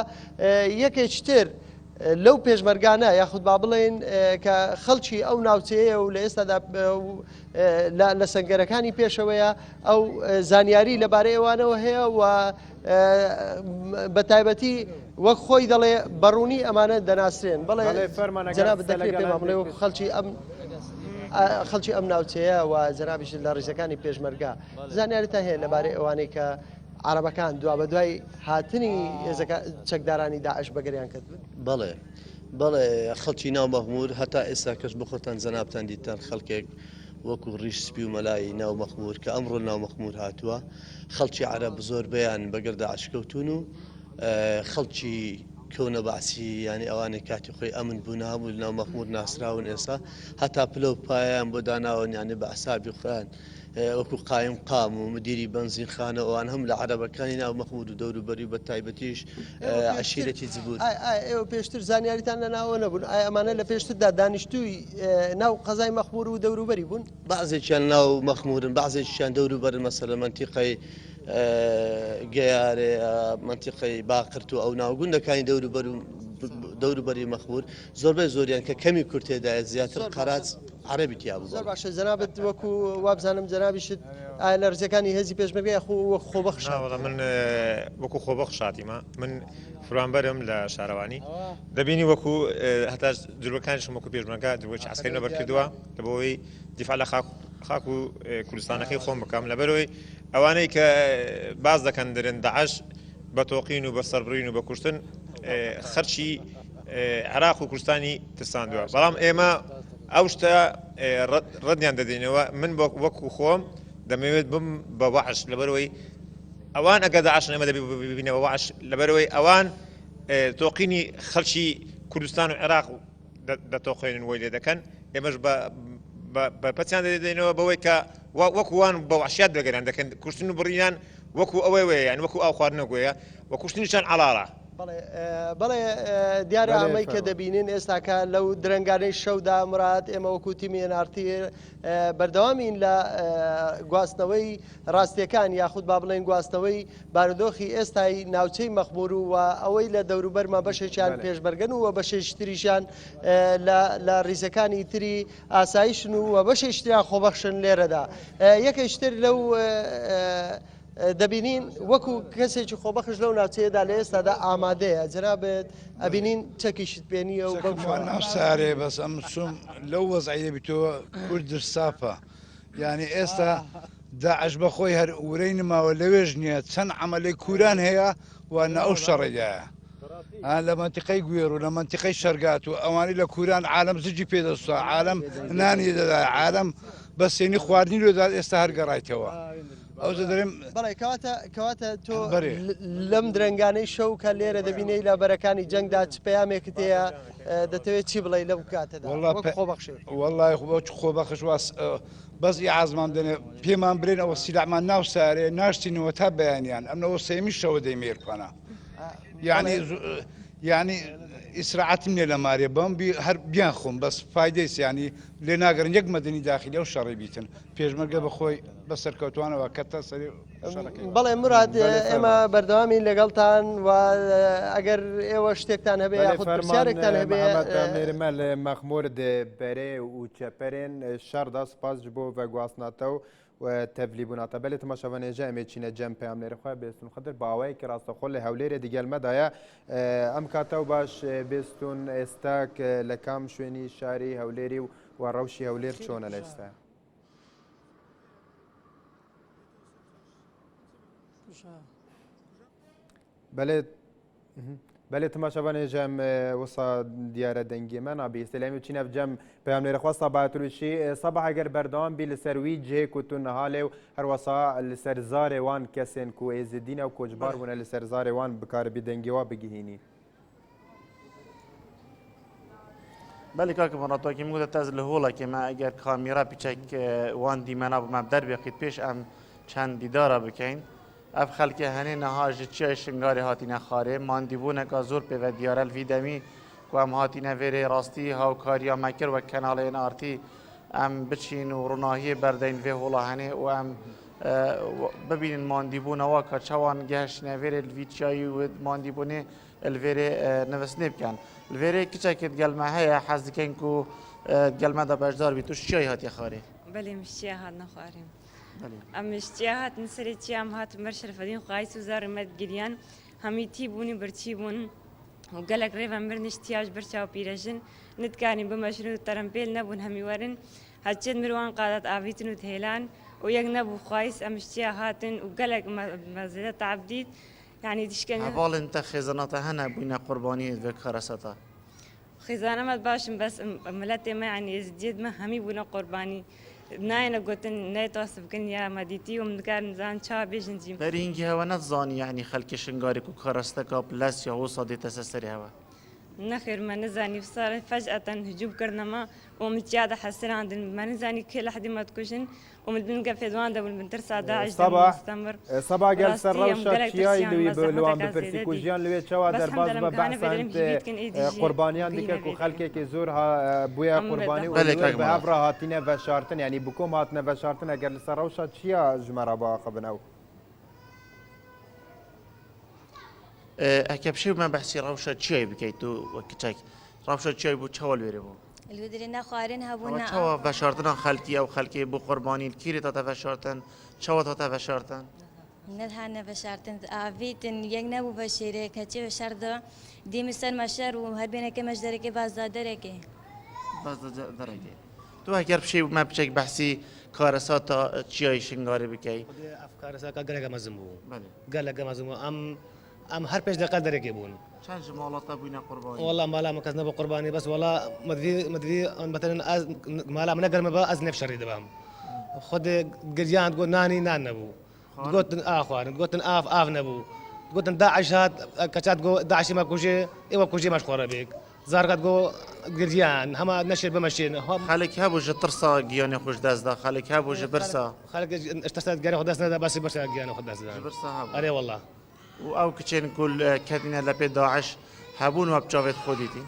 یەکێکی تر لەو پێشمەرگانە یاخود با بڵێن کە خەڵکی ئەو ناوچەیە و لە ئێستادا لە سەنگەرەکانی پێشەوەیە ئەو زانیاری لەبارەی ئەوانەوە هەیە و بە تایبەتی وەک خۆی دەڵێ بەڕوونی ئەمانە دەناسرێن بڵێ جەناب دەکرێت پێمان بڵێ وەکو خەڵکی ئەم ناوچەیە و جەنابیش لە ڕیزەکانی پێشمەرگا زانیاریتان هەیە لەبارەی ئەوانەی کە عربەکان دوا بە دوای هاتنی چەکدارانی داعش بەگەریان کرد بەڵێ خەڵکی ناو مەخمور هەتا ئێستا کەس بخۆتان جەنابتان دیتان خەڵکێک وەکو ڕیشسپی و مەلای ناو مەخمور کە ئەمڕۆ ناو مەخمور هاتووە خەڵکی عرب زۆر بەیان بەگەر داعشکەوتون و خەڵکی کەونە باسی ینی ئەوانەی کاتی خۆی ئەمن بوون هەبوو ناو مەخمور ناسراون ئێستا هەتا پلە و پایان بۆ داناون یانی بە عسابی خۆیان وەکو قایم قام و مدیری بنزین خانە ئەوان هەم لە عربەکانی ناو مەخمود و دەوروبەری بە تایبەتیش عشیرەتی جبور ئێوە پێشتر زانیاریتان لە ناوە نەبوون ئایا ئەمانە لە پێشتردا دانیشتووی ناو قەزای مەخمور و دەوروبەری بوون بەعزێکیان ناو مەخمورن بەعزێکیان دەوروبەرن مەسەلە منتیقەی گەیارێ منتیقەی باقرت و ئەو ناوگوندەکانی دەوروبەری مەخمور زۆربەی زۆریان کە کەمی کورتێدایە زیاتر قەراج عەرەبی تیا بوو زۆر باشە جەنابەت وەکو وابزانم جەنابیشت لە ڕزەکانی هێزی پێشمەرگای خۆبەخش من وەکو خۆبەخش شاتیمە من فرانبەرم لە شارەوانی دەبینی وەکو هەتا جلوەکانیشم وەکو پێشمەرگا جلوەکی عەسکەری لەبەر کردووە کە بۆەوەی دیفاع لە خاک و کوردستانەکەی خۆم بکەم لەبەرەوەی ئەوانەی کە باز دەکەن دەرێن داعش بە تۆقین و بە سەربڕین و بە کوشتن خەرچی عێراق و کوردستانی ترساندووە بەڵام ئێمە ئەو شتە ڕەتیان دەدەینەوە من وەکو خۆم دەمەوێت بم بە وەحش لەبەرەوەی ئەوان ئەگە داعش ئێمە دەبینەوە وەحش لەبەرەوەی ئەوان تۆقینی خەڵکی کوردستان و عێراق دەتۆقێنن وەی لێ دەکەن ئێمەش بە پەچیان دەدەینەوە بەوەی کە وەکووان بە وحشیات دەگەران دەکەن کوشتن و بڕیان وەکو ئەوەی وەیە یان وەکو ئاو خواردنەگوۆیە وە کوشتنیشان عەڵاڵە بەڵێ دیارە ئەمەی کە دەبینین ئێستاکە لەو درنگانەی شەودا مراد ئێمە وەکو تیمی NRT بەردەوامین لە گواستنەوەی ڕاستیەکان یاخود با بڵێن گواستنەوەی بارودۆخی ئێستای ناوچەی مەخمور و ئەوەی لە دەوروبەرمە بەشێکیان پێشبەرگەن و بەشێشتریشان لە ڕیزەکانی تری ئاسایشن و بەشێشتریان خۆبەخشن لێرەدا یەکەشتر لەو دەبینین وەکو کەسێکی خۆبەخش لەو ناوچەیەدا لە ئێستادا ئامادەیە جەنابێت ئەبینین چەکیشت پێنیە و ناوسارێ بەس ئەم چوم لەو وەزعی دەبیتەوە کوردر ساپە یعنی ئێستا داعش بەخۆی هەر ورەی نماوە لەوێژ نییە چەند عملی کوران هەیە وانە ئەو شەڕێدایە لە منتیقەی گوێر و لە منتیقەی شەرگات و ئەوانی لە کوران عالم زجی پێدەستا عالم نانی دەدا عالم بە سێنی خواردنی لێدا ئێستا هەرگەڕایتەوە ئەو دەرێم بەڵێ کەواتە تۆ لەم درنگانەی شەو کە لێرە دەبینەی لە بەرەکانی جەنگدا چ پەیامێکت هەیە دەتەوێت چی بڵێ لەو کاتەدا وەڵڵای خۆبەخش بەس عازمان دەنێ پێمان برێن ئەوە سیلامان ناو سارێ ناشتینەوە تا بەیانیان ئەمنەوە سێمی شەوە دەیمێرکۆنا یعنی ئیسراعەتم لێ لە مارێ بەم هەر بیان خۆم بەس فایدەیس ینی لێ ناگەرن یەک مەدەنی داخلی ئەو شەڕی بیتن پێشمەرگە بەخۆی بەسەرکەوتوانەوە کە تا سەری بەڵێ مراد ئێمە بەردەوامی لەگەڵتان و ئەگەر ئێوە شتێکتان هەبێ یاخود پرسیارێکتان هەبێ مێرمە لە مەخمور بەرێ و چەپەرێن شەردا سپاس بۆ بەگواستناتەوە و تەبلیبووناتە بەلێ تەماشاوانێژە ئەمێ چینە جەم پێیان لێرەخوا بێستون خەتر باوای کە ڕاستەخۆ لە هەولێرە دیگەلمەدایە ئەم کاتە و باش بێستون ئێستاک لە کام شوێنی شاری هەولێری و ڕەوشی هەولێر چۆنە لە ئێستا بله تماشاوان جم وسا دیاره دنگی من آبی سلامی چی نف جم پیام نرخواست باعث صباح اگر بردام بی لسروی جه کتون حاله و هر وسا لسر زار وان کسین کو ازدین و کوجبار بونه لسر زار وان بکار بی دنگی و بگیهینی. بله که مراتو که میگه تاز لهولا که ما اگر کامیرا پیچک وان دیمنا بمبدر بیقید پیش ام چند دیدارا بکین اف خلک هنی نهاج چه شنگاری هاتی نخاره ماندیبونه که زور به و دیارل ویدمی که ام هاتی نویره راستی ها و کاریا مکر و کانال این آرتی ام بچین و روناهی بردین وی هولا هنی و ام ببینین ماندیبونه و که چوان گهش نویره الویچایی و ماندیبونه الویره نوسنی بکن الویره کچه که گلمه های حزد کن که گلمه دا بجدار بی توش چیایی هاتی خاره؟ بله مشتیه هات نخواریم ام اشتیاهات نسری تیام هات مرشر فدین خواهیس وزار مد گریان همی تی بونی برچی بون و گلک ریفم برن اشتیاج برچاو پیرجن نتکانی بمشروع ترمپیل نبون همی ورن هچید مروان قادت آویتن و تهلان و یک نبو خواهیس ام اشتیاهاتن و گلک مزیده تعبدید يعني تشكل أول أنت خزانات هنا بين قرباني ذكرستا خزانة ما باشم بس ملتي ما يعني يزديد ما همي بنا قرباني ناينا قلتن ناي توصف كن يا مديتي ومدكار نزان شا بيجنجيم برينجي هوا نتزاني يعني خلك شنغاري كو كارستكا بلاس يا هو صادي تسسري هوا نخير ما نزاني صار فجأة هجوم كرنا ما ومتجادة حسنا عند ما نزاني كل أحد ما تكوشن ومدبنقى في دوان ده والمدرسة داعش مستمر صباح جالس الروشة شياي لو عم بفرسيكو جيان لو يتشوى درباز ببحث قربانيان ديك كو خلكي كزورها بويا قرباني وبهفرا هاتينا فشارتن يعني بكم هاتنا فشارتن جالس الروشة شيا جمرة باقبناو أكبشي ما بحسي روشة شيء بكيتو وكتاك روشة شيء بو تشاول بيربو الودرنا خارنها بونا تشاوا فشارتنا خلكي أو خلكي بو قرباني كيري تاتا فشارتن تشاوا تاتا فشارتن ندهنا فشارتن عفيتن يجنبوا بشيرة كتير فشاردا دي مثل مشار وهربنا كمش دركة باز دركة تو اگر بشي ما بشك بحسي كارساتا شيء شنغاري بكي أفكار ساكا قلقة مزمو قلقة مزمو أم هر پیش دقیقه داره که بون. چند جمالات بوینا قربانی؟ والله مالا مکز نبو قربانی بس والله مدري مثلا از مالا من قال ما از نفس شريد بام. خود جريان تقول ناني نان نبو. قلت آخوان قلت آف نبو. قلت داعش هاد كشات قو داعش ما كوجي إيوه كوجي مش خورا بيك. زارقت قو جريان هما نشر بمشين. خالك هابو جترسا جياني خوش دازدا خالك هابو جبرسا. خالك اشتسات جياني خود دازدا بس برسا جياني خود دازدا. جبرسا هابو. أري والله. او كتشين كل كاتينا لبي داعش هابون وبجافت خوديتي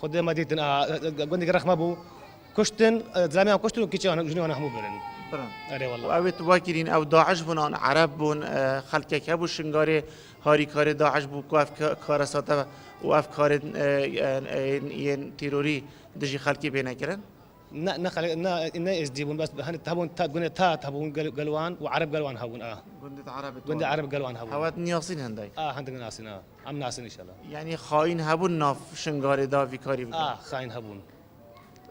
خودي ما ديتن قلنا رخ ما بو كشتن زلمه كشتن كيتشان جنو انا همو برن اري والله او تواكرين او داعش بون عرب بون خلكك هبو شنغاري هاري كاري داعش بو كاف كارساتا وافكار ين تيروري دجي خلكي بينا كرن نا يزديبون بس هن تهبون تقول تهبون قلوان وعرب قلوان هبون قند عرب قلوان هبون هوات نياسين هنداي هندك ناسين ام ناسين ان شاء الله يعني خاين هبون ناف شنغاري دا فيكاري خاين هبون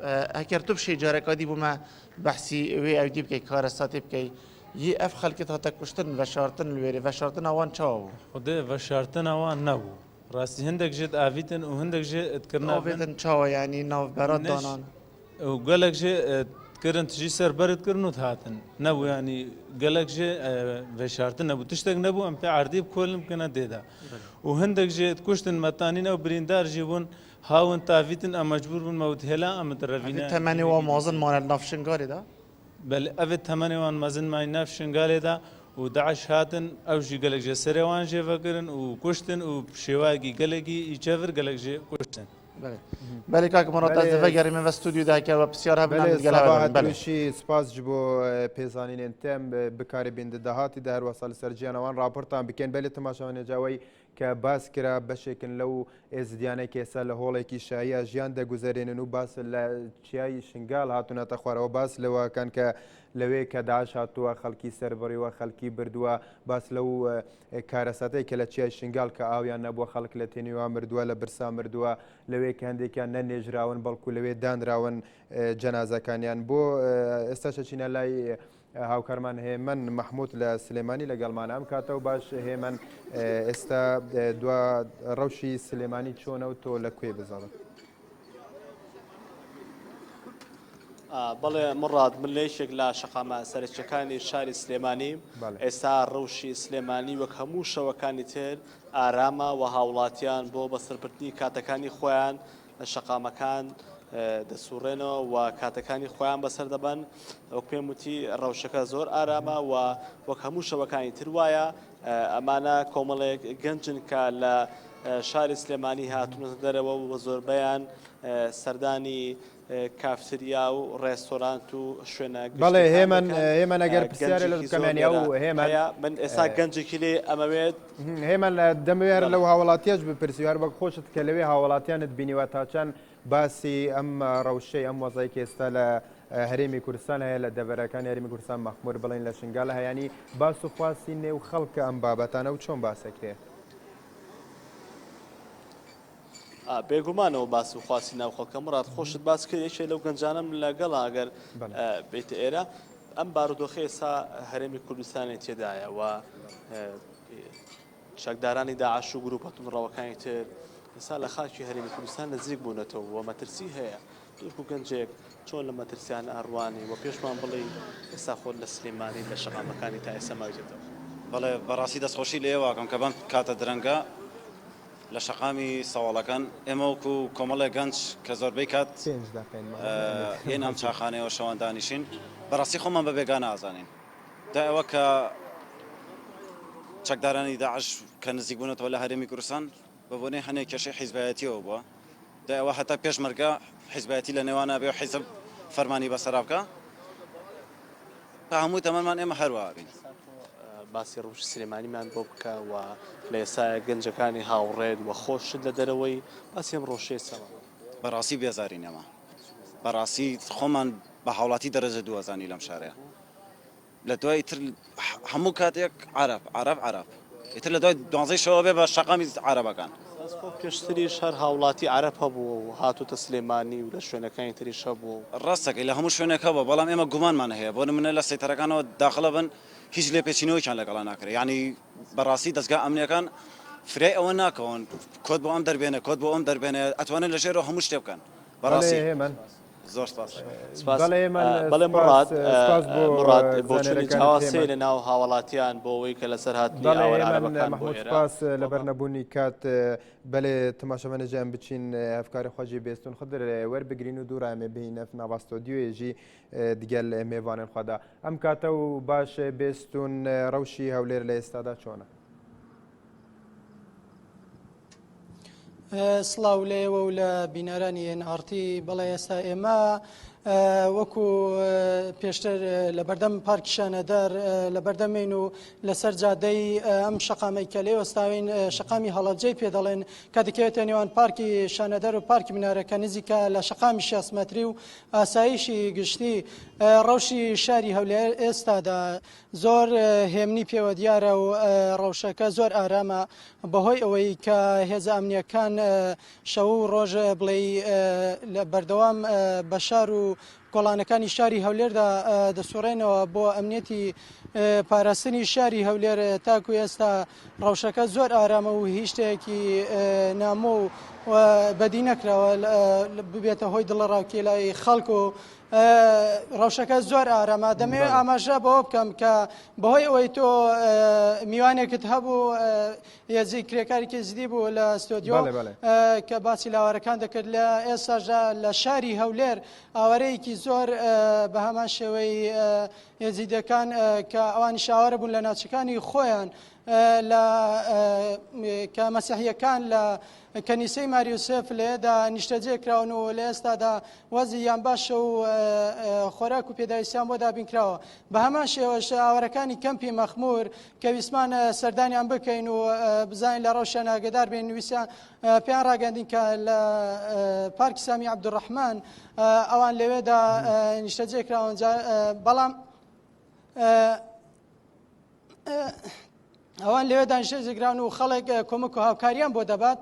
هكرتو بشي جاركادي بما بحسي وي او ديب كي كارساتي بكي يي اف خلكت هتا كشتن وشارتن الويري وشارتن اوان چاو خدي وشارتن اوان نبو راستي هندك جد افيتن وهندك جد تكرنا افيتن چاو يعني ناف براد دانان وقالك شيء كرنت شيء سربرت كرنو هاتن نبو يعني قالك شيء فشارتن نبو تشتاق نبو ام في عردي بكل ممكن ديدا وهندك شيء تكشتن متانين او بريندار جيبون هاون تافيتن ام مجبور من موت هلا ام ترفينا ثمانية ومازن مال نفشن قالي دا بل افت 8 مازن ما نفشن قالي دا وداعش هاتن او شي قالك جي سريوان جي فكرن وكشتن وشواقي قالكي يجفر قالك جي كشتن بله كاك مرات از فجر من استوديو ده که بسیار هم بله صباح تروشی سپاس جبو پیزانین انتم بکاری بیند دهاتی در وصل سرجیان وان راپورتان بکن بله تماشاوان جوی که باز کرا بشکن لو ازدیانه که سال هولی کی شایی جیان ده گذرین و باز لچیای شنگال هاتون تخوار و باز لو کان که لوی که داعش هاتو خلکی سربری و خلکی بردوا باز لو کارساته که لچیای شنگال که آویان نبو خلک لتینی و مردوا لبرسا مردوا لوی که هندی که ننیج راون بلکو لوی دان راون جنازه کانیان بو استاشا چینا لای هاوکارمان هێمن مححمود لە سلێمانی لەگەڵمان ئەم کاتەوە باش هێمن ئێستا دو ڕەوشی سلێمانی چۆنە و تۆ لەکوێ بزانت. بەڵێ مڕات من لێشێک لە شەقامە سەرچەکانی شاری سلێمانی ئێستا ڕەوشی سلێمانی وەک هەموو شەوەکانی تر ئارامە و هاوڵاتیان بۆ بەسەربردنی کاتەکانی خۆیان لە شەقامەکان دەسوڕێنەوە و کاتەکانی خۆیان بەسەر دەبن وەک پێم وتی ڕەوشەکە زۆر ئارامە و وەک هەموو شەوەکانی تر وایە ئەمانە کۆمەڵێک گەنجن کە لە شاری سلێمانی هاتوونەتە دەرەوە و زۆربەیان سەردانی کافتریا و ڕێستۆرانت و شوێنە بەڵێ هێمن ئەگەر پرسیارە لە بکەمێنیا و هێمن من ئێستا گەنجێکی لێ ئەمەوێت هێمن دەمەوێت لەو هاوڵاتیاش بپرسی هەر بەک خۆشت کە لەوێ هاوڵاتیانت بینیوە تاچەند باسی ئەم ڕەوشەی ئەم وەزایکی ئێستا لە هەرێمی کوردستان هەیە لە دەڤەرەکانی هەرێمی کوردستان مەخمور بڵین لە شنگال هەیەی باس و خواستی نێو خەڵکە ئەم بابەتانە و چۆن باسەکرێ بێگومانەوە باسی و خواستی ناو خەڵکە مڕات خۆشت باس کرد یەکێ لەو گەنجانم لەگەڵ ئەگەر بێتە ئێرە ئەم بارودۆخی ئێستا هەرێمی کوردستانی تێدایە و چەکدارانی داعش و گروپەتون ڕەوەکانی تر ئێستا لە خاکی هەرێمی کوردستان نزیک بوونەتەوە و مەترسی هەیە دوورک و گەنجێک چۆن لە مەترسیان ئاڕوانی و پێشمان بڵێ ئێستا خۆت لە سلێمانی لە شەقامەکانی تا ئێستا ماویێتەوە. بەڵێ بەڕاستی دەستخۆشی لێ واکەم کە بەم کاتە درەنگە لە شەقامی ساواڵەکان ئێمە وەکو کۆمەڵێک گەنج کە زۆربەی کات هێن ئەم چاخانەیەوە شەوان دانیشین بەڕاستی خۆمان بە بێگانە ئازانین دا ئەوە کە چەکدارانی داعش کە نزیک بوونەتەوە لە هەرێمی کوردستان بە بۆنەی هەنێک کێشەی حیزبایەتیەوە بووە دا ئەوە هەتا پێشمەرگە حیزبایەتی لە نێوانە بێ و حیزب فەرمانی بەسەرا بکە بە هەموو تەمەمان ئێمە هەروە بین. باسی ڕوش سلێمانیمان بۆ بکە و لە ئێستا گەنجەکانی هاوڕێت و خۆشت لە دەرەوەی باسی ئەم ڕۆژێسەوە بەڕاستی بێزارین ئەمە بەڕاستی خۆمان بە هاوڵاتی دەرەجە دووەزانی لەم شارەیە لە دوای تر هەموو کاتێک عرب ئیتر لە دوای 12 شەوە بێ بە شەقامی عربەکان پێشتریش هەر هاوڵاتی عرب هەبوو و هاتوتە سلێمانی و لە شوێنەکانی تریش هەبوو ڕاستەکەی لە هەموو شوێنێکە بە بەڵام ئێمە گومانمان هەیە بۆ نمونە لە سەیتەرەکانەوە داخڵە بن هیچ لێ پێچینەوەیان لەگەڵا ناکرێت یعنی بەڕاستی دەستگا ئەمنیەکان فرای ئەوە ناکەون کۆت بۆ ئەم دەربێنێ کۆت بۆ ئەم دەربێنێ ئەتوانێت لە ژێرەوە هەموو شتێ بکەن بەڕاستی زۆر بەڵێ مڕات بۆچوونی چاواسێ لە ناو هاوڵاتیان بۆ ئەوەی کە لەسەر هاتنی ئاوەرعەرەبەکان بۆ ئێرە سپاس لەبەر نەبوونی کات بەڵێ تەماشەبانەجیان بچین ئەفکاری خۆشی بێستون خدر وەربگرین و دوورامێ بهینەف ناواستۆدیۆیەژی دیگەل میێوانن خوادا ئەم کاتە و باش بێستون ڕەوشی هەولێر لە ئێستادا چۆنە سڵاو لێەوە و لە بینەرانی NRT بەڵێ ئێستا ئێمە وەکو پێشتر لە بەردەم پارکی شانەدار لە بەردەمین و لەسەر جادەی ئەم شەقامی کە لێ وەستاوین شەقامی هەڵەبجەی پێ دەڵێن کە دەکەوێتە نێوان پارکی شانەدار و پارکی بنارەکە نزیکە لە شەقامی 6 مەتری و ئاسایشی گشتی ڕەوشی شاری هەولێر ئێستادا زۆر هێمنی پێوە دیارە و ڕەوشەکە زۆر ئارامە بەهۆی ئەوەی کە هێزە ئەمنیەکان شەو و ڕۆژ بڵێ لە بەردەوام بە شار و کۆڵانەکانی شاری هەولێردا دەسوڕێنەوە بۆ ئەمنیەتی پاراستنی شاری هەولێر تاکو ئێستا ڕەوشەکە زۆر ئارامە و هیچ شتێکی نامۆ و بەدی نەکراوە ببێتە هۆی دڵڕاوکێلای خەڵک و ڕەوشەکە زۆر ئارامە دەمەوێت ئاماژە بەوە بکەم کە بەهۆی ئەوەی تۆ میوانێکت هەبوو هێزی کرێکارێکی زیدی بوو لە ستۆدیۆ کە باسی لاوارەکان دەکرد لە ئێستاژە لە شاری هەولێر ئاوارەیەکی زۆر بە هەمان شێوەی هێزیدەکان کە ئەوانی شاوارە بوون لە ناوچەکانی خۆیان کە مەسیحیەکان لە کەنیسەی ماریوسف لێدا نیشتەجێکراون و لە ئێستادا وەزی یان باشە و خۆراک و پێداویستیان بۆ دابینکراوە بە هەمان شێوەش ئاوارەکانی کەمپی مەخمور کە ویسمانە سەردانیان بکەین و بزانین لە ڕەوشە ئاگدار بێن نوویسیان پێیان ڕاگەاندین کە لە پارکی سامی عەبدوڕەحمان ئەوان لەوێدا نیشتەجێکراون بەڵام ئەوان لەوێ دانیشتێژگران و خەڵک کۆمەک و هاوکاریان بۆ دەبات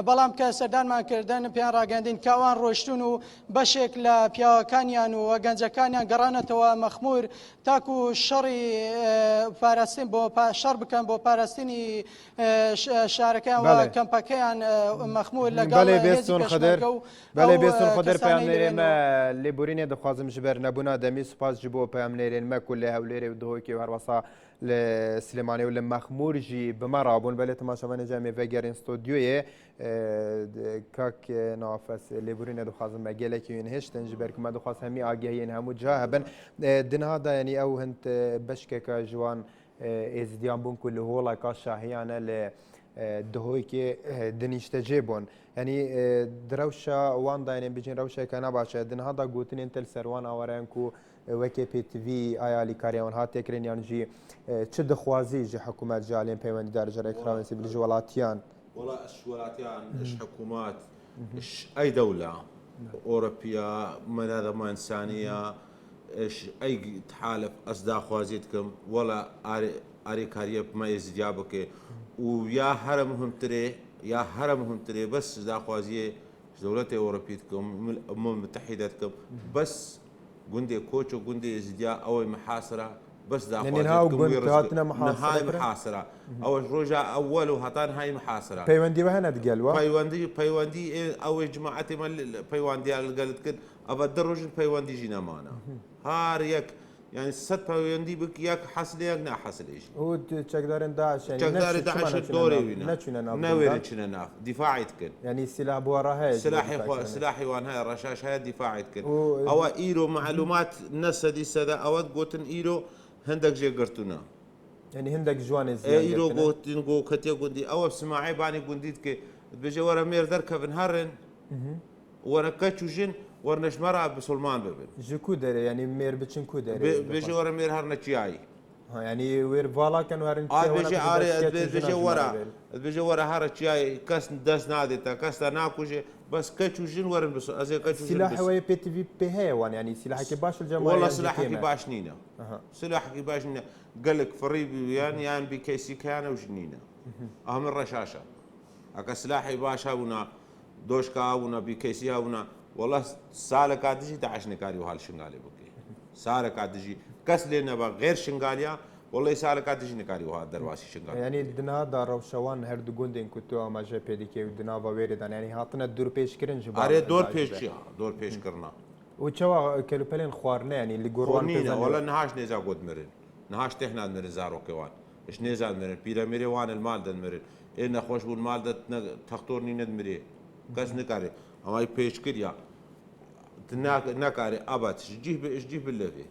بەڵام کە سەردانمانکردن پیان ڕاگەاندین کە ئەوان ڕۆشتون و بەشێک لە پیاوەکانیان و گەنجەکانیان گەڕانەتەوە مەخمور تاکو شەڕی پاراستن بۆ شەڕ بکەن بۆ پاراستنی شارەکەیان و کەمپەکەیان مەخمور لەگەڵ هێزی پێشمەرگە و بەڵێ بێستون خۆدەر پاملێرێمە لێبورینێ دەخوازم ji ber nebûna demî spas ji bo peyamlêrên me ku lê hewlêrê û dihokê herwasa li Silêmanê û li Mexmûr jî bi me rabûn belê temaşevanê cemê vegerên stûdyoyê kak nafes lêborînê dixwazim me gelekî wîn hêştin ji ber ku me dixwaz hemî agehiyên hemû ciha hebin dinha da yanî ew hint beşkeka ji wan êzidiyan bûn ku li holeka şahiyan e li dihokê dinîştecê bûn yanî di rewşa wan da yanê bijîn rewşeka ne baş e dinha da gotinên tel ser wan awareyan ku wekê PTV aya alîkariya wan hat têkirin yan jî çi dixwazî ji hikûmet ji aliyên peywendîdar ji rekramên sivîl ji welatiyan والله اش ولاتيان اش حكومات اش اي دوله اوروبيه منظمه انسانيه اش اي تحالف اصداء خوازيتكم ولا اري كاريب ما يزجابك ويا هرمهم تري يا هرمهم تري بس اصداء خوازيه دولة اوروبيتكم الامم المتحدتكم بس قندي كوتشو قندي ازدياء او محاصره بس دا هاتنا هاي محاصرة أول رجع أول وهاتان هاي محاصرة بيوندي وهنا تقلوا بيوندي أو جماعتي مال بيوندي على قالت كده أبدا الرجل بيوندي جينا معنا هاريك يعني ست بيوندي بك ياك حصل ياك نا حصل إيش هو تشكدارن داعش يعني تشكدار داعش الدوري وينا نوير ناف دفاعي تكن يعني السلاح بورا هاي سلاحي وان هاي الرشاش هاي دفاعي تكن أو إيرو معلومات الناس دي سدا أود قوتن إيرو هندك جي قرتونا يعني هندك جوان زيان ايرو قوتين قو كتيا قندي او سماعي باني قنديت كي بيجي ورا مير دركا بنهرن ورا كاتشوجين ورنش مرا بسلمان ببن جكو داري يعني مير بتشن كو داري بيجي ورا مير هرنا تشياي يعني وير فالا كانوا هرن بيجي ورا هر تشياي كاس داس ناديتا كاس ناكوجي بس كاتشوجين ورن بس ازي كاتشوجين سلاح هو بي تي في بي هيوان يعني سلاحك باش الجماعه والله سلاحك باش نينا سلاحك باش نينا قال لك فريب يعني بي كي سي كان وجنينا اهم الرشاشه اكا سلاحي باش هاونا دوشكا هاونا بي كي سي هاونا والله سالك ادجي داعش نكاري وهال شنغالي بكي سالك ادجي كاس لنا غير شنغاليا والله سالك ادجي نكاري وهال درواسي شنغالي يعني دنا دار روشوان هر دغوندين كتو ما جي بي دي كي دنا ويردان يعني هاتنا دور پیش کرن جبا اري دور پیش کرنا وچوا كلو بلين خوارنه يعني اللي قروان ولا نهاش نيزا قد مرن نهاش تحنا مرن زارو كوان اش نيزا مرن بيرا ميري وان المال دن مرن إن خوش بول مال دت تختورني ند مري كاس نكاري اما پیش كريا نكاري ابات جيه باللفي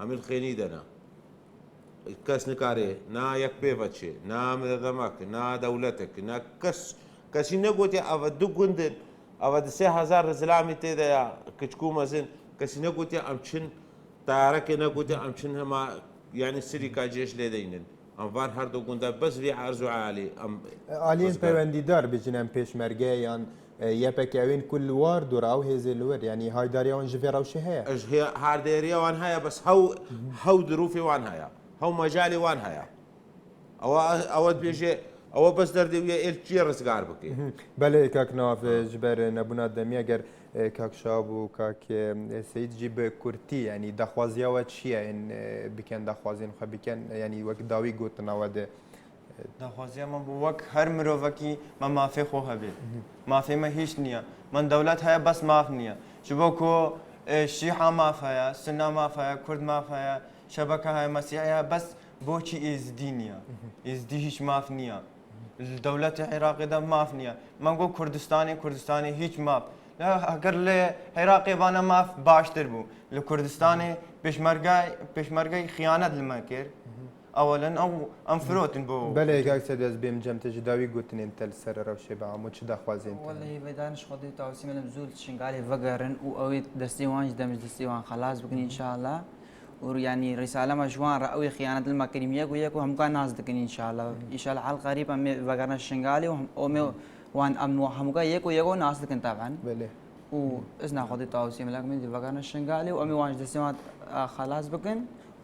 عمل خيني دنا كاس نكاري نا يك بيفتشي نا مدمك نا دولتك نا كاس نقوتي افدو قندن افد 3000 زلامي تيدا كشكو مازن كاس نقوتي امشن تارك نقوتي امشن هما يعني السريكا جيش لدينن انفار هردو قندا بس في عرض عالي عاليين بيونديدار بجنان بيش مرجيان يبك اوين كل وار دور او هيزي الور يعني هاي داريا وان جفيرا وشي هي هاي داريا وان هيا بس هو ظروفي وان هيا هو مجالي وان هيا او بيجي او بس دردي ويا الجيرس قاربك بله كاك نواف جبر نبونا دمي اگر كاك شاب و كاك سيد جيب كورتي يعني دخوازيا واتشيا ان بكن دخوازين خو بكن يعني وقت داوي قوتنا ود دخوازيا من بوك هر مروفكي ما في خو هبي ما في ما هيش نيه من دولت هيا بس ما فنيه شبكو شيحه ما فيا سنه ما فيا كرد ما فيا شبكه هاي مسيحيه بس بوشي ازدينيا ازدي هيش ما فنيه الدولة العراقية ده ما فنية ما نقول كردستاني هيج ما لا أقر له عراقي بانا ما باش تربو لكردستاني بيشمرقاي خيانة للمكر أولا أو أنفروتن بو بله يقاك سداز بيم جمت جداوي قوتن انت السرر وشي بعا موش دا خوازين والله بدانش خودي توسيم المزول شنقالي فقرن وأوي دستيوان دمج دستيوان خلاص بكن إن شاء الله ويعني رسالة مجوان رأوي خيانة المكرمية وياكو هم كان ناس دكني إن شاء الله على القريب أمي بقرنا الشنغالي وأمي وان أم هم كا ياكو ناس دكن طبعا بله وإذن خدي توصية ملاك من بقرنا الشنغالي وأمي وانج دسمات خلاص بكن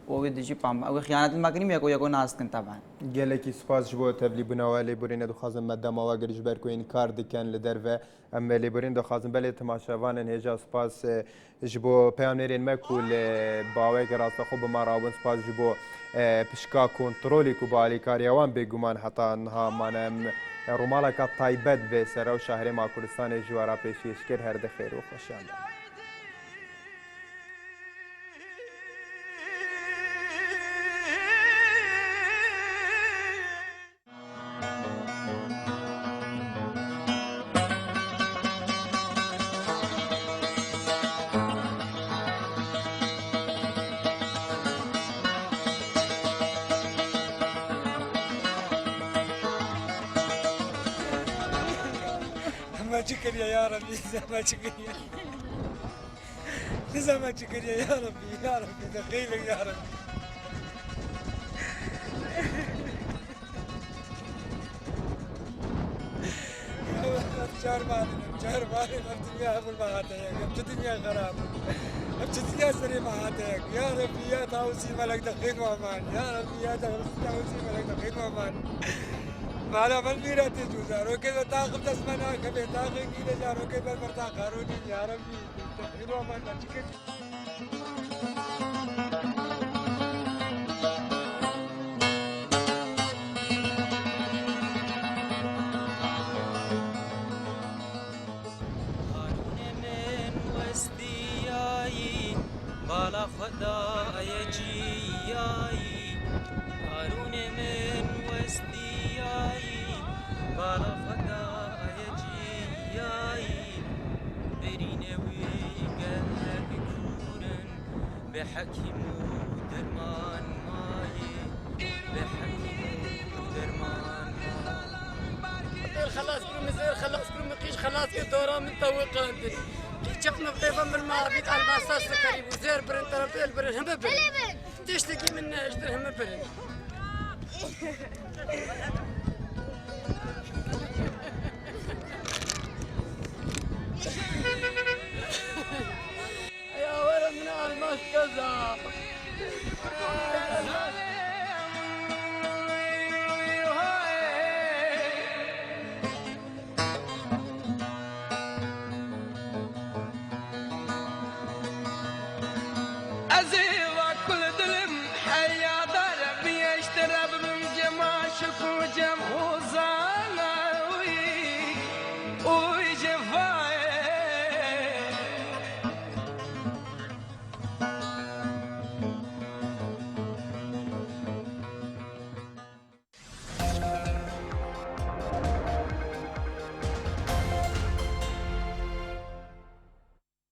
وقد بام او خيانات ما كريم يكون ناس كن طبعا gelekî spas ji bo tevlîbûna we lêborînê dixwazin me dema we gir ji ber ku yên kar dikin li derve em lêborîn dixwazin belê temaşevanên hêja spas ji bo peyamnêrên me ku li bawek rastaxwe bi me rabin spas ji bo pişka kontrolê ku bi alîkariya wan bêguman heta niha mane em rûmaleka taybet bê serew şehrê ma Kurdistanê ji wara pêşîşkir her di xêr û xweşiyan be. ما شكريا يا ربي زما شكريا زما شكريا يا ربي دخيلك يا ربي شهر مالي الدنيا ابو المهاتيك الدنيا خراب الدنيا سري مهاتيك يا ربي يا تاوسي ملك دخين وامان يا ربي يا تاوسي ملك دخين وامان مالا من ميرا تجوزا روكي بتاخذ تسمنا كبي تاخذ كده يا روكي بالبرتا قاروني يا ربي دخين وامان ما تشكي بالا خدا يجياي هارون من وستياي بالا خدا يجياي برينوي قلب كورن بحكيم درمان ماي بحكيم درمان ماي خلاص كل مزير خلاص كل مقيش خلاص الدورة من توقع شفنا بطيبة من ما بيت الماساس سكري وزير برن طرف البرن هم برن تشتكي من اشتر هم برن